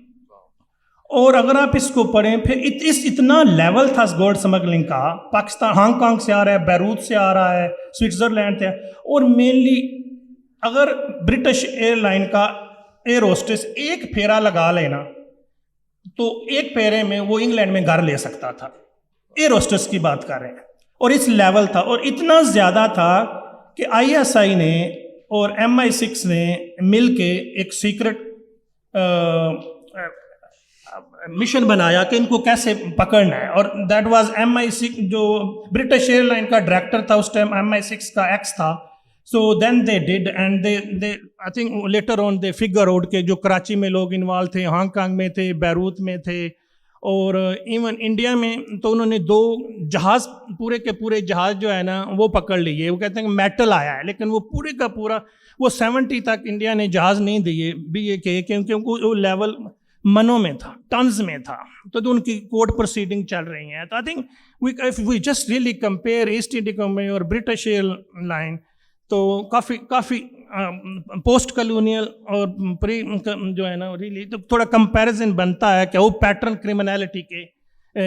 اور اگر آپ اس کو پڑھیں پھر اتنا لیول تھا اس گولڈ سمگلنگ کا. پاکستان ہانگ کانگ سے آ رہا ہے، بیروت سے آ رہا ہے، سوئٹزرلینڈ سے، اور مینلی اگر برٹش ایئر لائن کا ایئر ہوسٹس ایک پھیرا لگا لینا تو ایک پھیرے میں وہ انگلینڈ میں گھر لے سکتا تھا. ایئر ہوسٹس کی بات کر رہے ہیں. اور اس لیول تھا، اور اتنا زیادہ تھا کہ ISI نے اور MI6 نے مل کے ایک سیکرٹ مشن بنایا کہ ان کو کیسے پکڑنا ہے. اور دیٹ واز MI6، جو برٹش ایئر لائن کا ڈائریکٹر تھا اس ٹائم MI6 کا ایکس تھا. So then they did and they I think later on they figure out کہ جو کراچی میں لوگ انوالو تھے، ہانگ کانگ میں تھے، بیروت میں تھے، اور ایون انڈیا میں. تو انہوں نے 2 جہاز، پورے کے پورے جہاز جو ہے نا وہ پکڑ لیے. وہ کہتے ہیں کہ میٹل آیا ہے، لیکن وہ پورے کا پورا وہ 70 تک انڈیا نے جہاز نہیں دیے BA کیونکہ وہ لیول منوں میں تھا، ٹنز میں تھا. تو ان کی کورٹ پروسیڈنگ چل رہی ہیں. تو I think if we just really compare East India Company اور برٹش ایئر لائن، تو کافی پوسٹ کلونیل اور پری جو ہے نا ریلی تو تھوڑا کمپیریزن بنتا ہے کہ وہ پیٹرن کرمنالٹی کے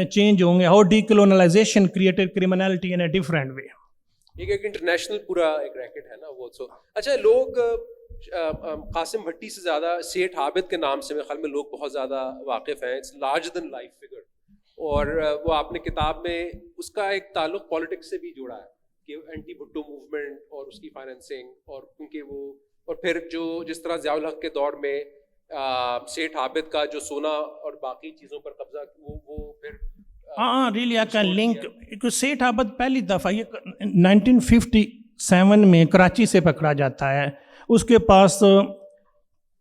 چینج ہوں گے. How decolonization created criminality in a different way. ایک انٹرنیشنل پورا ایک ریکٹ ہے نا وہ. اچھا، لوگ قاسم بھٹی سے زیادہ سیٹھ عابد کے نام سے میرے خیال میں لوگ بہت زیادہ واقف ہیں. It's larger than life figure. اور وہ آپ نے کتاب میں اس کا ایک تعلق پالیٹکس سے بھی جوڑا ہے کہ اینٹی بھٹو موومنٹ اور اس کی فائنینسنگ، اور کیونکہ وہ، اور پھر جو جس طرح ضیاء الحق کے دور میں سیٹھ عابد کا جو سونا اور باقی چیزوں پر قبضہ، وہ پھر ریلی آئی کین لنک. سیٹھ عابد پہلی دفعہ یہ 1957 میں کراچی سے پکڑا جاتا ہے. اس کے پاس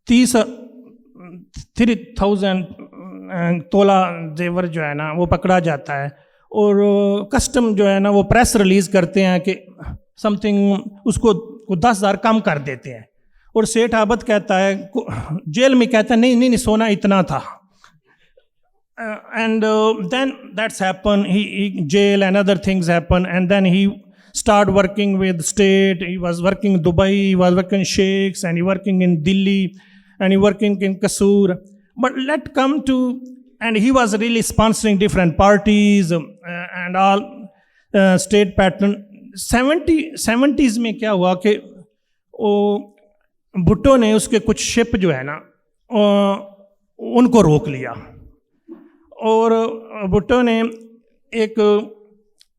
30,000 تولہ زیور جو ہے نا وہ پکڑا جاتا ہے. اور کسٹم جو ہے نا وہ پریس ریلیز کرتے ہیں کہ سم تھنگ اس کو 10,000 کم کر دیتے ہیں. اور سیٹھ عابد کہتا ہے، جیل میں کہتا ہے نہیں سونا اتنا تھا. And then that's happen, jail and other things happen. And then he start working with state. He was working in Dubai, he was working in Sheikhs, and he working in Delhi, and he working in Kasur. But let come to, and he was really sponsoring different parties and all state pattern. 70s میں کیا ہوا کہ بھٹو نے اس کے کچھ شپ جو ہے نا ان کو روک لیا. اور بھٹو نے ایک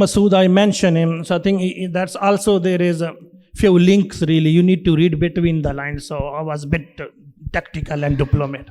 Masood, I mention him, so I think that's also there is a few links really. You need to read between the lines. So I was a bit tactical and diplomat.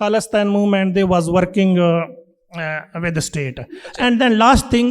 Khalistan movement, they was working with the state. And then last thing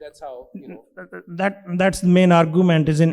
That's how, you know. That's the main argument is in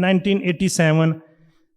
1987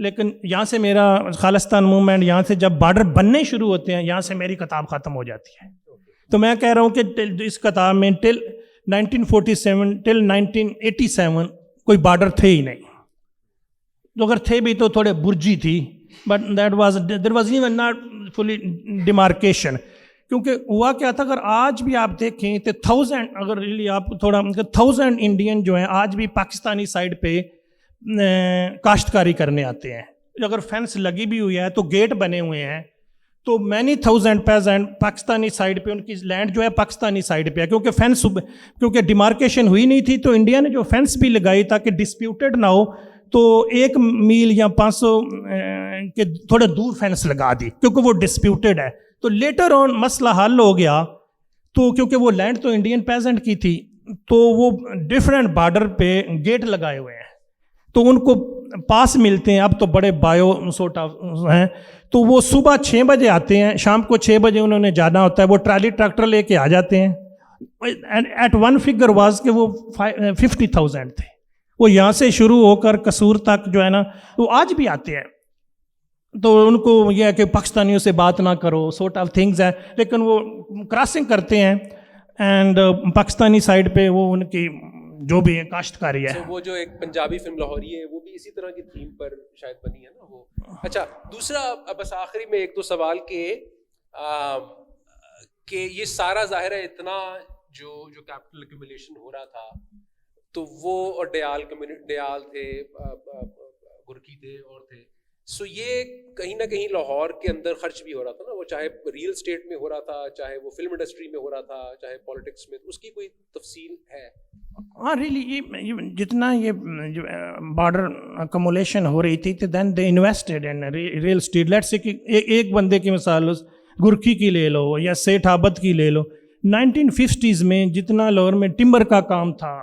لیکن یہاں سے میرا Khalistan movement یہاں سے جب border بننے شروع ہوتے ہیں یہاں سے میری کتاب ختم ہو جاتی ہے. تو میں کہہ رہا ہوں کہ اس کتاب میں ٹل 1947 ٹل 1987 کوئی بارڈر تھے ہی نہیں. تو اگر تھے بھی تو تھوڑے برجی تھی, but there was even not fully demarcation. کیونکہ ہوا کیا تھا, اگر آج بھی آپ دیکھیں تو 1000 اگر ریلی آپ تھوڑا 1000 انڈین جو ہیں آج بھی پاکستانی سائڈ پہ کاشتکاری کرنے آتے ہیں. اگر فینس لگی بھی ہوئی ہے تو گیٹ بنے ہوئے ہیں, تو مینی 1000 پیزنٹ پاکستانی سائڈ پہ ان کی لینڈ جو ہے پاکستانی سائڈ پہ ہے. کیونکہ فینس کیونکہ ڈیمارکیشن ہوئی نہیں تھی تو انڈیا نے جو فینس بھی لگائی تاکہ ڈسپیوٹڈ نہ ہو, تو 1 میل یا 500 کے تھوڑے دور فینس لگا دی کیونکہ وہ ڈسپیوٹڈ ہے. تو لیٹر آن مسئلہ حل ہو گیا, تو کیونکہ وہ لینڈ تو انڈین پیزنٹ کی تھی تو وہ ڈفرینٹ بارڈر پہ گیٹ لگائے ہوئے ہیں, تو ان کو پاس ملتے ہیں. اب تو بڑے بایو سورٹ آف ہیں, تو وہ صبح 6 بجے آتے ہیں, شام کو 6 بجے انہوں نے جانا ہوتا ہے. وہ ٹرالی ٹریکٹر لے کے آ جاتے ہیں. ایٹ ون فگر واز کہ وہ 50,000 تھے. وہ یہاں سے شروع ہو کر قصور تک جو ہے نا وہ آج بھی آتے ہیں. تو ان کو یہ ہے کہ پاکستانیوں سے بات نہ کرو سورٹ آف تھنگز ہے, لیکن وہ کراسنگ کرتے ہیں اینڈ پاکستانی سائڈ پہ وہ ان کی جو بھی کاشتکاری ہے. وہ جو ایک پنجابی فلم لاہوری ہے وہ بھی اسی طرح کی تھیم پر شاید بنی ہے نا وہ. اچھا, دوسرا بس آخری میں 1-2 سوال کہ یہ سارا ظاہر ہے اتنا جو کیپٹل ایکومولیشن ہو رہا تھا, تو وہ اور ڈیال تھے, گرکی تھے اور تھے, سو یہ کہیں نہ کہیں لاہور کے اندر خرچ بھی ہو رہا تھا نا, وہ چاہے ریل اسٹیٹ میں ہو رہا تھا, چاہے وہ فلم انڈسٹری میں ہو رہا تھا, چاہے پالیٹکس میں, اس کی کوئی تفصیل ہے؟ ہاں ریلی یہ جتنا یہ بارڈر اکمولیشن ہو رہی تھی تو then they invested in real estate. Late سے کہ ایک بندے کی مثال گرکی کی لے لو یا سیٹھ آبد کی لے لو. 1950s میں جتنا لاہور میں ٹمبر کا کام تھا,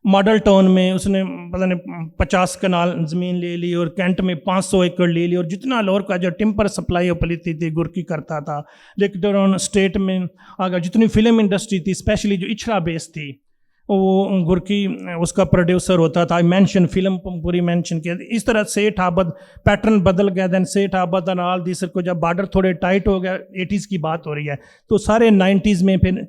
ماڈل ٹاؤن میں اس نے پتہ نہیں 50 کنال زمین لے لی اور کینٹ میں 500 ایکڑ لے لی, اور جتنا لاہور کا جو ٹمبر سپلائی پلیتی تھی گرکی کرتا تھا. لیکن اسٹیٹ میں آگا جتنی فلم انڈسٹری تھی اسپیشلی جو اچھرا بیس تھی وہ گرکی اس کا پروڈیوسر ہوتا تھا. مینشن فلم پوری مینشن کیا. اس طرح سیٹھ آبد پیٹرن بدل گیا. دین سیٹھ آبد اینڈ آل دیس کو جب بارڈر تھوڑے ٹائٹ ہو گیا, 80s کی بات ہو رہی ہے, تو سارے 90s میں پھر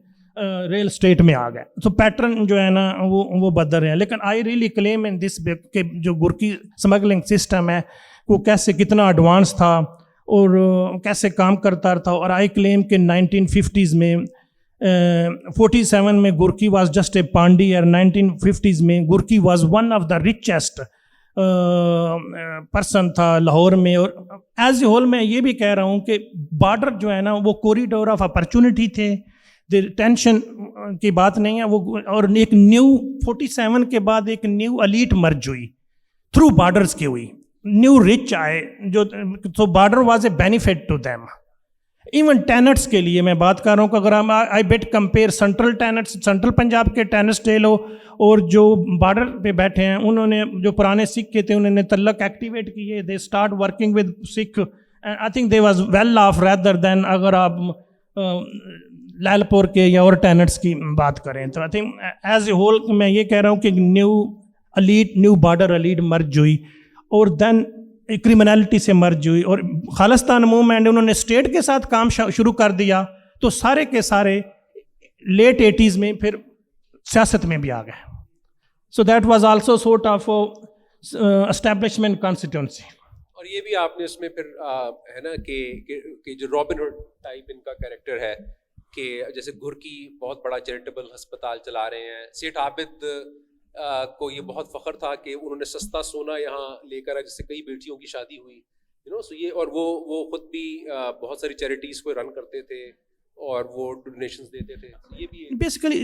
ریل اسٹیٹ میں آ گئے. تو پیٹرن جو ہے نا وہ بدل رہے ہیں. لیکن آئی ریئلی کلیم ان دس کہ جو گرکی اسمگلنگ سسٹم ہے وہ کیسے کتنا ایڈوانس تھا اور کیسے کام کرتا تھا. اور آئی کلیم کہ 1950s میں 47 میں گرکی واز جسٹ اے پانڈی, اور 1950s میں گرکی was one of the richest person تھا لاہور میں. اور ایز اے ہول میں یہ بھی کہہ رہا ہوں کہ بارڈر جو ہے نا وہ کوریڈور آف اپرچونٹی تھے, ٹینشن کی بات نہیں ہے وہ. اور ایک نیو 47 کے بعد ایک نیو الیٹ مرج ہوئی تھرو بارڈرز کی ہوئی, نیو رچ آئے جو, تو border was a benefit to them. Even tents کے لیے میں بات کر رہا ہوں کہ اگر ہم I bet compare central tenants, central Punjab کے ٹینٹس لے لو اور جو بارڈر پہ بیٹھے ہیں, انہوں نے جو پرانے سکھ کے تھے انہوں نے تلک ایکٹیویٹ کیے. They start working with Sikh, I think they was well off rather than اگر آپ لال پور کے یا اور ٹینٹس کی بات کریں. تو I think as a whole میں یہ کہہ رہا ہوں کہ نیو بارڈر الیٹ مرج ہوئی, اور دین کرمنالٹی سے مرج ہوئی. اور خالصتان موومنٹ انہوں نے اسٹیٹ کے ساتھ کام شروع کر دیا, تو سارے کے سارے لیٹ 80s میں پھر سیاست میں بھی آ گئے. So that was also sort of establishment constituency. اور یہ بھی آپ نے اس میں پھر ہے نا کہ جو رابن ہوڈ ٹائپ ان کا کیریکٹر ہے, کہ جیسے گرکی بہت بڑا چیریٹیبل ہسپتال چلا رہے ہیں, سیٹھ عابد کو یہ بہت فخر تھا کہ انہوں نے سستا سونا یہاں لے کر, جس سے کئی بیٹیوں کی شادی ہوئی, سو یہ. اور وہ خود بھی بہت ساری چیریٹیز کو رن کرتے تھے اور وہ ڈونیشنز دیتے تھے. یہ بھی basically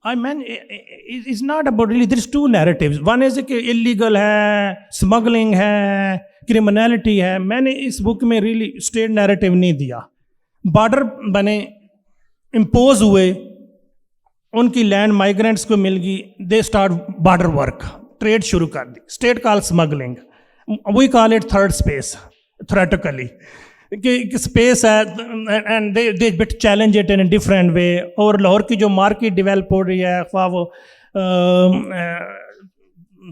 I mean is not about really, there is 2 narratives. One is کہ انلیگل ہے, اسمگلنگ ہے, کرمنالٹی ہے. میں نے اس بک میں ریلی اسٹیٹ نیریٹیو نہیں دیا. بارڈر بنے, امپوز ہوئے, ان کی لینڈ مائیگرینٹس کو مل گئی, they start border work, trade شروع کر دی. State call smuggling, we call it third space theoretically, کہ اسپیس ہے and they but challenge it in different way. اور لاہور کی جو مارکیٹ ڈیولپ ہو رہی ہے, خواہ وہ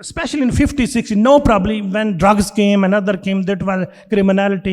especially in 50s 60s, no, probably when drugs came and other came, that was criminality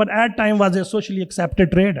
but at time was a socially accepted trade.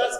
10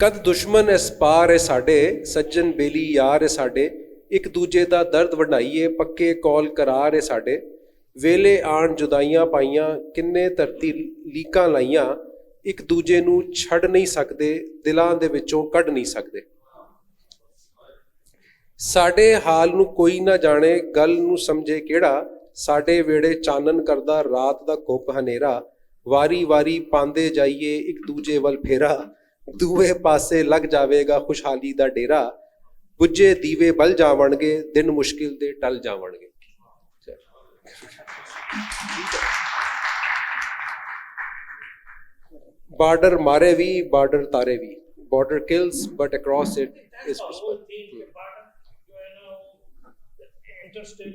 ਕਦ ਦੁਸ਼ਮਨ ਇਸ ਪਾਰ ਹੈ ਸਾਡੇ, ਸੱਜਣ ਬੇਲੀ ਯਾਰ ਹੈ ਸਾਡੇ, ਇੱਕ ਦੂਜੇ ਦਾ ਦਰਦ ਵੰਡਾਈਏ, ਪੱਕੇ ਕੌਲ ਕਰਾਰ ਹੈ ਸਾਡੇ, ਵੇਲੇ ਆਣ ਜੁਦਾਈਆਂ ਪਾਈਆਂ, ਕਿੰਨੇ ਧਰਤੀ ਲੀਕਾਂ ਲਾਈਆਂ, ਇੱਕ ਦੂਜੇ ਨੂੰ ਛੱਡ ਨਹੀਂ ਸਕਦੇ, ਦਿਲਾਂ ਦੇ ਵਿੱਚੋਂ ਕੱਢ ਨਹੀਂ ਸਕਦੇ। ਸਾਡੇ ਹਾਲ ਨੂੰ ਕੋਈ ਨਾ ਜਾਣੇ, ਗੱਲ ਨੂੰ ਸਮਝੇ ਕਿਹੜਾ, ਸਾਡੇ ਵੇੜੇ ਚਾਨਣ ਕਰਦਾ ਰਾਤ ਦਾ ਘੁੱਪ ਹਨੇਰਾ, ਵਾਰੀ ਵਾਰੀ ਪਾਉਂਦੇ ਜਾਈਏ ਇੱਕ ਦੂਜੇ ਵੱਲ ਫੇਰਾ, ਦੂਏ ਪਾਸੇ ਲੱਗ ਜਾਵੇਗਾ ਖੁਸ਼ਹਾਲੀ ਦਾ ਡੇਰਾ, ਬੁੱਝੇ ਦੀਵੇ ਬਲ ਜਾਵਣਗੇ, ਦਿਨ ਮੁਸ਼ਕਿਲ ਦੇ ਟਲ ਜਾਵਣਗੇ। ਬਾਰਡਰ ਮਾਰੇ ਵੀ ਬਾਰਡਰ ਤਾਰੇ ਵੀ, border kills but across it is interstate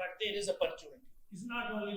but there is opportunity. It's not only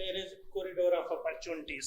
there is corridor of opportunities.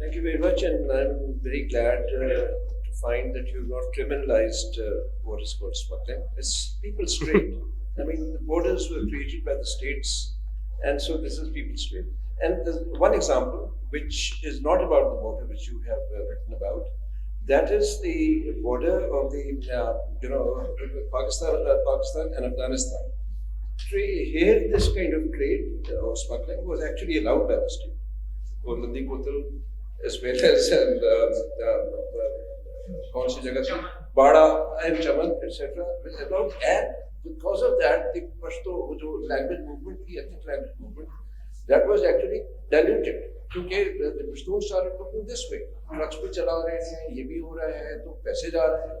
Thank you very much, and I'm very glad to find that you've not criminalized what is called smuggling. It's people's trade. I mean, the borders were created by the states, and so this is people's trade. And there's one example, which is not about the border which you have written about. That is the border of the, Pakistan and Afghanistan. Here, this kind of trade of smuggling was actually allowed by the state. Or Nandi Kotal, as well as kaun si jagah thi, Bada and Chaman, etc. was allowed, and because of that, the Pashto jo language movement, the ethnic language movement, that was actually diluted. Kyunki the Pashtuns started talking this way. Trucks bhi chala rahe hain, ye bhi ho raha hai, to paise ja rahe hain,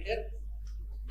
it helped.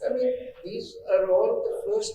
I mean, these are all the first,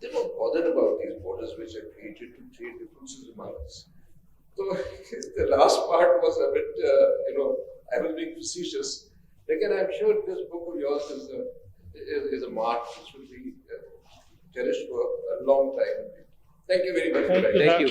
They don't bother about these borders which are created to trade differences among us. So the last part was a bit, I was being facetious. Again, I'm sure this book of yours is a mark which will be cherished for a long time. Thank you very much. Thank you.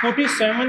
47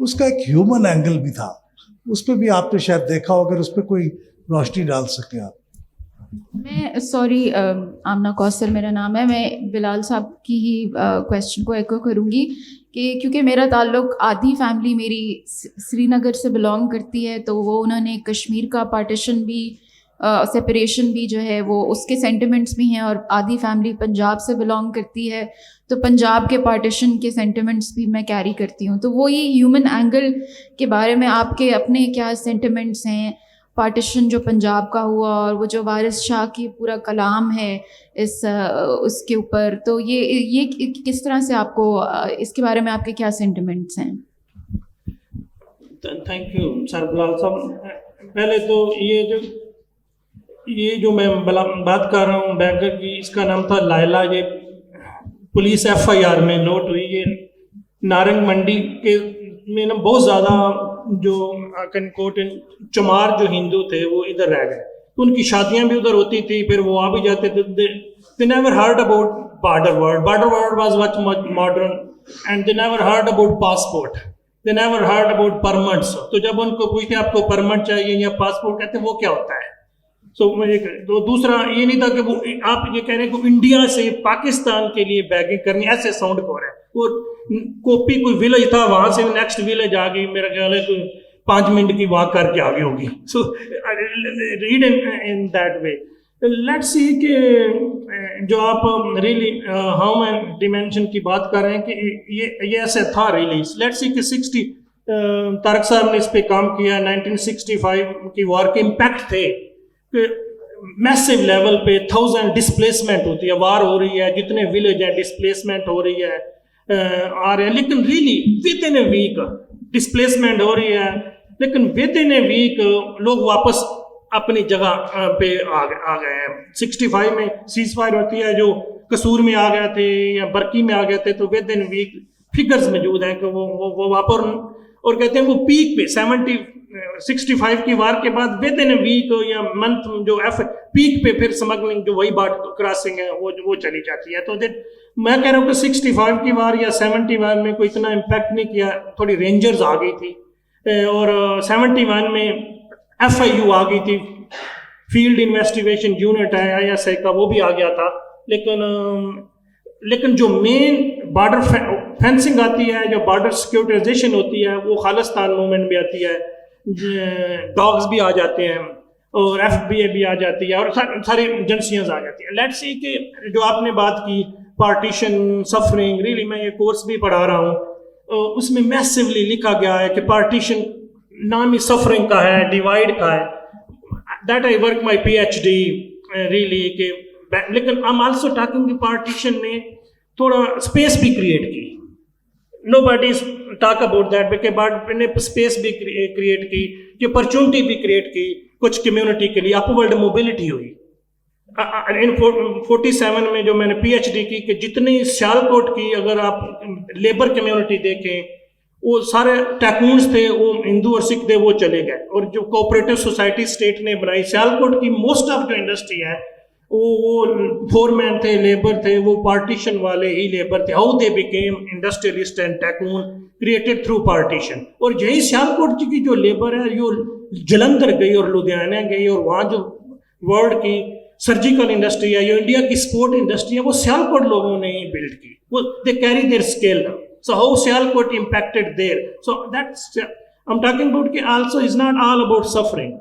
اس کا ایک human angle بھی تھا, اس پہ بھی آپ نے شاید دیکھا ہو, اگر اس پہ کوئی روشنی ڈال سکیں آپ. میں سوری آمنہ کوثر میرا نام ہے, میں بلال صاحب کی ہی کویسچن کو ایکو کروں گی کہ کیونکہ میرا تعلق آدھی فیملی میری سری نگر سے بلانگ کرتی ہے, تو وہ انہوں نے کشمیر کا پارٹیشن بھی سپریشن بھی جو ہے وہ اس کے سینٹیمنٹس بھی ہیں, اور آدھی فیملی پنجاب سے بلانگ کرتی ہے تو پنجاب کے پارٹیشن کے سینٹیمنٹس بھی میں کیری کرتی ہوں. تو وہی ہیومن اینگل کے بارے میں آپ کے اپنے کیا سینٹیمنٹس ہیں پارٹیشن جو پنجاب کا ہوا, اور وہ جو وارث شاہ کی پورا کلام ہے اس کے اوپر, تو یہ کس طرح سے آپ کو اس کے بارے میں آپ کے کیا سینٹیمنٹس ہیں؟ تھینک یو سر بلال صاحب. پہلے تو یہ جو میں بات کر رہا ہوں بینکر کی, اس کا نام تھا لائلہ. یہ پولیس FIR میں نوٹ ہوئی. یہ نارنگ منڈی کے میں نا بہت زیادہ جو چمار جو ہندو تھے وہ ادھر رہ گئے, تو ان کی شادیاں بھی ادھر ہوتی تھی, پھر وہ آ بھی جاتے تھے. they never heard about border world was much modern, and they never heard about passport, they never heard about permits. تو جب ان کو پوچھتے آپ کو پرمٹ چاہیے یا پاسپورٹ, کہتے ہیں وہ کیا ہوتا ہے. تو دوسرا یہ نہیں تھا کہ وہ آپ یہ کہہ رہے ہیں کہ انڈیا سے پاکستان کے لیے بیگنگ کرنی, ایسے ساؤنڈ کو رہا ہے. وہ کوپی کوئی ولیج تھا, وہاں سے نیکسٹ ولیج آ گئی, میرا خیال ہے کوئی 5 منٹ کی واک کر کے آگے ہوگی. So read in that way. Let's see کہ جو آپ ریئلی ہاؤ میں ڈیمینشن کی بات کر رہے ہیں کہ یہ ایسے تھا ریئلی. لیٹس سی کہ 60 طارق صاحب نے اس پہ کام کیا. 1965 کی وار کے امپیکٹ تھے کہ میسو لیول پہ 1000 ڈسپلیسمنٹ ہوتی ہے, وار ہو رہی ہے, جتنے ولیج ہیں ڈسپلیسمنٹ ہو رہی ہے آ رہے ہیں, لیکن really with in a weak displacement ہو رہی ہے, لیکن ود ان اے ویک لوگ واپس اپنی جگہ پہ آ گئے ہیں. 65 میں سیز فائر ہوتی ہے, جو قصور میں آ گئے تھے یا برکی میں آ گئے تھے, تو ود ان ویک فگرز موجود ہیں کہ وہ واپس, اور کہتے ہیں وہ پیک پہ 65 کی وار کے بعد ود ان اے ویک یا منتھ جو پیک پہ پھر اسمگلنگ جو وہی بارڈر کراسنگ ہے وہ چلی جاتی ہے. تو میں کہہ رہا ہوں کہ 65 کی وار یا 70 وار میں کوئی اتنا امپیکٹ نہیں کیا, تھوڑی رینجرز آ گئی تھی, اور 71 میں FIU آ گئی تھی, فیلڈ انویسٹیگیشن یونٹ ہے ISI کا, وہ بھی آ گیا تھا. لیکن جو مین بارڈر فینسنگ آتی ہے, جو بارڈر سیکورٹائزیشن ہوتی ہے, وہ خالصتان موومنٹ بھی آتی ہے, ڈاگز بھی آ جاتے ہیں, اور FBI بھی آ جاتی ہے, اور ساری ایجنسیاں آ جاتی ہیں. لیٹس سی کہ جو آپ نے بات کی پارٹیشن سفرنگ, ریئلی میں یہ کورس بھی پڑھا رہا ہوں, اس میں میسیولی لکھا گیا ہے کہ پارٹیشن نام ہی سفرنگ کا ہے, ڈیوائڈ کا ہے. That I work my PhD really کہ, لیکن I'm also talking کہ پارٹیشن نے تھوڑا اسپیس بھی کریٹ کی. Nobody talk about that, but نے اسپیس بھی کریٹ کی, کہ اپرچونٹی بھی کریٹ کی کچھ کمیونٹی کے لیے, اپورڈ موبلٹی ہوئی. 47 میں جو میں نے PhD کی کہ جتنی سیالکوٹ کی اگر آپ لیبر کمیونٹی دیکھیں, وہ سارے ٹیکونس تھے, وہ ہندو اور سکھ تھے, وہ چلے گئے, اور جو کوآپریٹو سوسائٹی اسٹیٹ نے بنائی, سیالکوٹ کی موسٹ آف جو انڈسٹری ہے وہ فور مین تھے, لیبر تھے, وہ پارٹیشن والے ہی لیبر تھے. How they became industrialist and tycoon created through partition. اور یہی سیالکوٹ کی جو لیبر ہے جو جلندھر گئی اور لدھیانہ گئی, اور وہاں جو ورلڈ کی سرجیکل انڈسٹری ہے, جو انڈیا کی سپورٹ انڈسٹری ہے, وہ سیالکوٹ لوگوں نے ہی بلڈ کی. وہ they carry their scale. So how Sialkot impacted there? So that's I'm talking about کہ also is not all about suffering.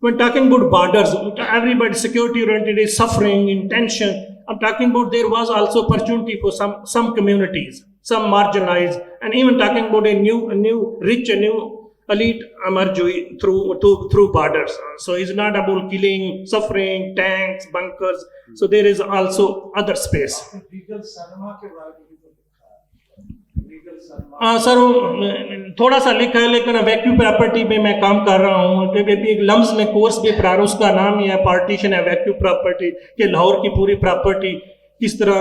When talking about borders, everybody security oriented is suffering, intention. I'm talking about there was also opportunity for some communities, some marginalized, and even talking about a new rich, a new elite emerge through borders. So it's not about killing, suffering, tanks, bunkers. So there is also other space. Legal cinema کے بارے میں ہاں سر, تھوڑا سا لکھا ہے, لیکن ویکیو property پہ میں کام کر رہا ہوں. ایک لمز میں کورس بھی پڑھا رہا ہوں, اس کا نام ہی ہے پارٹیشن ہے ویکیو پراپرٹی, کہ لاہور کی پوری پراپرٹی کس طرح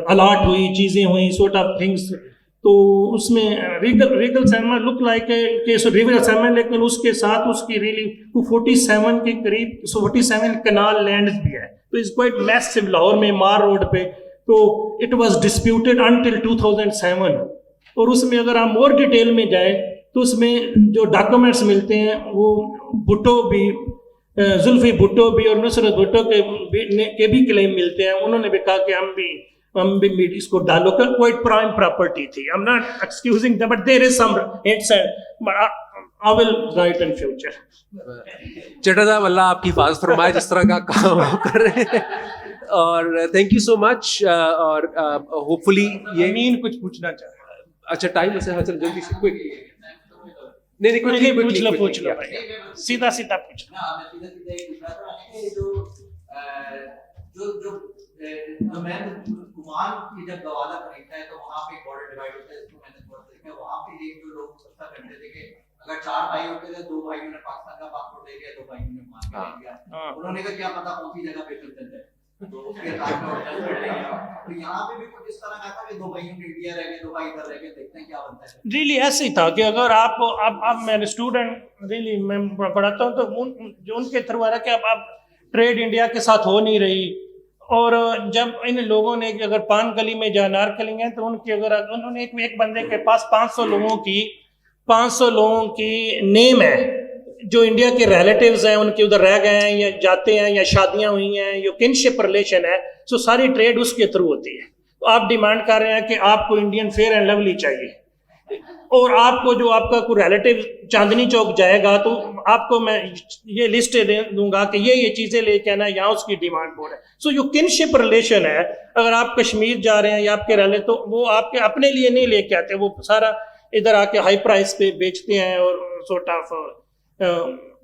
الاٹ ہوئی, چیزیں ہوئیں, سورٹ آف تھنگس. تو اس میں ریگل سینما لک لائک کہ ریگل سینما, لیکن اس کے ساتھ اس کی ریلی 47 کے قریب 47 کنال لینڈز بھی ہے. تو اٹس کوائٹ میسو لاہور میں مار روڈ پہ. تو اٹ واز ڈسپیوٹیڈ انٹل 2007 اور اس میں اگر آپ اور ڈیٹیل میں جائیں تو اس میں جو ڈاکومنٹس ملتے ہیں وہ بھٹو بھی زلفی بھٹو بھی اور نصرت بھٹو کے بھی کلیم ملتے ہیں. انہوں نے بھی کہا کہ ہم بھی اس کو ڈالو کا کوئی پرائم پراپرٹی تھی. I'm not excusing them, but there is some hints but I will write in future. چٹا صاحب اللہ آپ کی حفاظت فرمائے جس طرح کا کام آپ کر رہے ہیں, اور تھینک یو سو مچ. اور ہوپ فلی یہ امین کچھ پوچھنا چاہ رہا ہے. اچھا ٹائم سے ہاں چل جلدی سے کوئی نہیں پوچھ لو بھائی, سیدھا پوچھ. میں گمان کی جب گوالا خریدتا ہے تو وہاں پہ بارڈر ڈیوائڈ ہوتا ہے, اس کو میں نے بہت دیکھا. وہاں پہ ایک جو لوگ سستا کرتے تھے کہ اگر 4 بھائی ہوتے تھے, 2 بھائیوں نے پاکستان کا پاسپورٹ لے لیا, 2 بھائیوں نے مان کے لے لیا. انہوں نے کہا کیا پتا کون سی جگہ پہ چل جائے, تو اس کے ساتھ میں ایڈجسٹ کر لیں گے. تو یہاں پہ بھی کچھ اس طرح کا تھا کہ 2 بھائیوں نے انڈیا رہ گئے, 2 بھائی ادھر رہ گئے, دیکھتے ہیں کیا بنتا ہے. ریلی ایسے ہی تھا کہ اگر آپ اب میں اسٹوڈنٹ ریلی میں پڑھاتا ہوں تو جو ان کے تھرو آ رہا کہ اب ٹریڈ انڈیا کے ساتھ ہو نہیں رہی. اور جب ان لوگوں نے اگر پان گلی میں جا نارکلی ہیں تو ان کی اگر انہوں نے ایک بندے کے پاس 500 لوگوں کی نیم ہے جو انڈیا کے ریلیٹیوز ہیں, ان کے ادھر رہ گئے ہیں یا جاتے ہیں یا شادیاں ہوئی ہیں, یا کنشپ ریلیشن ہے, سو ساری ٹریڈ اس کے تھرو ہوتی ہے. تو آپ ڈیمانڈ کر رہے ہیں کہ آپ کو انڈین فیئر اینڈ لولی چاہیے, اور آپ کو جو آپ کا کوئی ریلیٹیو چاندنی چوک جائے گا تو آپ کو میں یہ لسٹ دے دوں گا کہ یہ چیزیں لے کے آنا, یہاں اس کی ڈیمانڈ بورڈ ہے. سو جو کنشپ ریلیشن ہے, اگر آپ کشمیر جا رہے ہیں یا آپ کے رہے تو وہ آپ کے اپنے لیے نہیں لے کے آتے, وہ سارا ادھر آ کے ہائی پرائس پہ بیچتے ہیں. اور سورٹ آف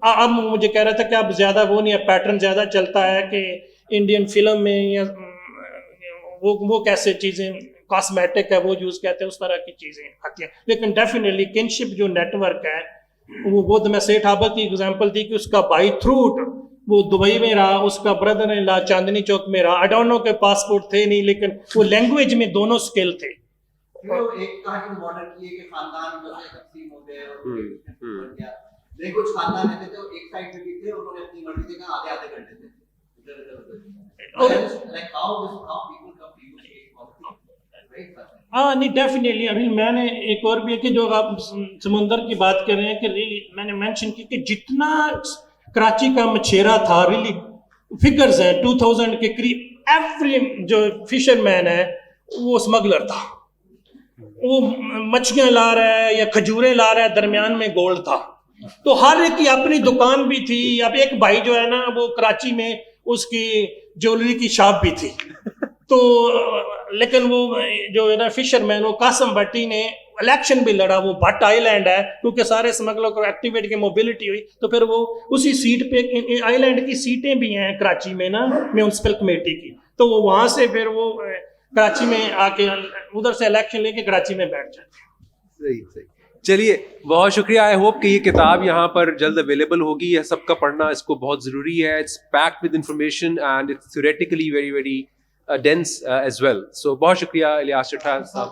اب مجھے کہہ رہا تھا کہ اب زیادہ وہ نہیں ہے, پیٹرن زیادہ چلتا ہے کہ انڈین فلم میں یا وہ کیسے چیزیں کاسمیٹک ہے وہ یوز کرتے ہیں, اس طرح کی چیزیں آتی ہیں. لیکن ڈیفینیٹلی کنشپ جو نیٹ ورک ہے وہ میں سیٹھ آبا کی ایگزامپل دی کہ اس کا بائی تھروٹ وہ دبئی میں رہا, اس کا بردر نے لا چاندنی چوک میں رہا. آڈونو کے پاسپورٹ تھے نہیں, لیکن وہ لینگویج میں دونوں اسکل تھے. ایک کہانی بارڈر کی ہے کہ خاندان جو ہے تقسیم ہو گئے اور لیکن کچھ خاندان ایسے تھے ایک سائڈ پہ بھی تھے, انہوں نے اپنی مرضی سے کہا آدھے کرتے تھے. ہاں نہیں ڈیفینیٹلی. ابھی میں نے ایک اور بھی ہے کہ جو آپ سمندر کی بات کر رہے ہیں کہ ریلی میں نے مینشن کی کہ جتنا کراچی کا مچھیرا تھا, ریلی فگرز ہیں 2000 کے قریب, ایوری جو فشر مین ہے وہ اسمگلر تھا. وہ مچھلیاں لا رہا ہے یا کھجوریں لا رہا ہے, درمیان میں گولڈ تھا. تو ہر ایک کی اپنی دکان بھی تھی. اب ایک بھائی جو ہے نا وہ کراچی میں اس کی جیولری کی شاپ بھی تھی. تو لیکن وہ جو ہے نا فشر مین, وہ قاسم بھٹی نے الیکشن بھی لڑا. وہ بھٹ آئی لینڈ ہے کیونکہ سارے اسمگلر کو ایکٹیویٹ کی موبلٹی ہوئی, تو پھر وہ اسی سیٹ پہ, آئی لینڈ کی سیٹیں بھی ہیں کراچی میں نا میونسپل کمیٹی کی, تو وہ وہاں سے پھر وہ کراچی میں آ کے ادھر سے الیکشن لے کے کراچی میں بیٹھ جاتے ہیں. صحیح. چلیے بہت شکریہ. آئی ہوپ کہ یہ کتاب یہاں پر جلد اویلیبل ہوگی. یہ سب کا پڑھنا اس کو بہت ضروری ہے. It's packed with information and it's theoretically very very dense as well. So بہت شکریہ الیاس چٹھا صاحب.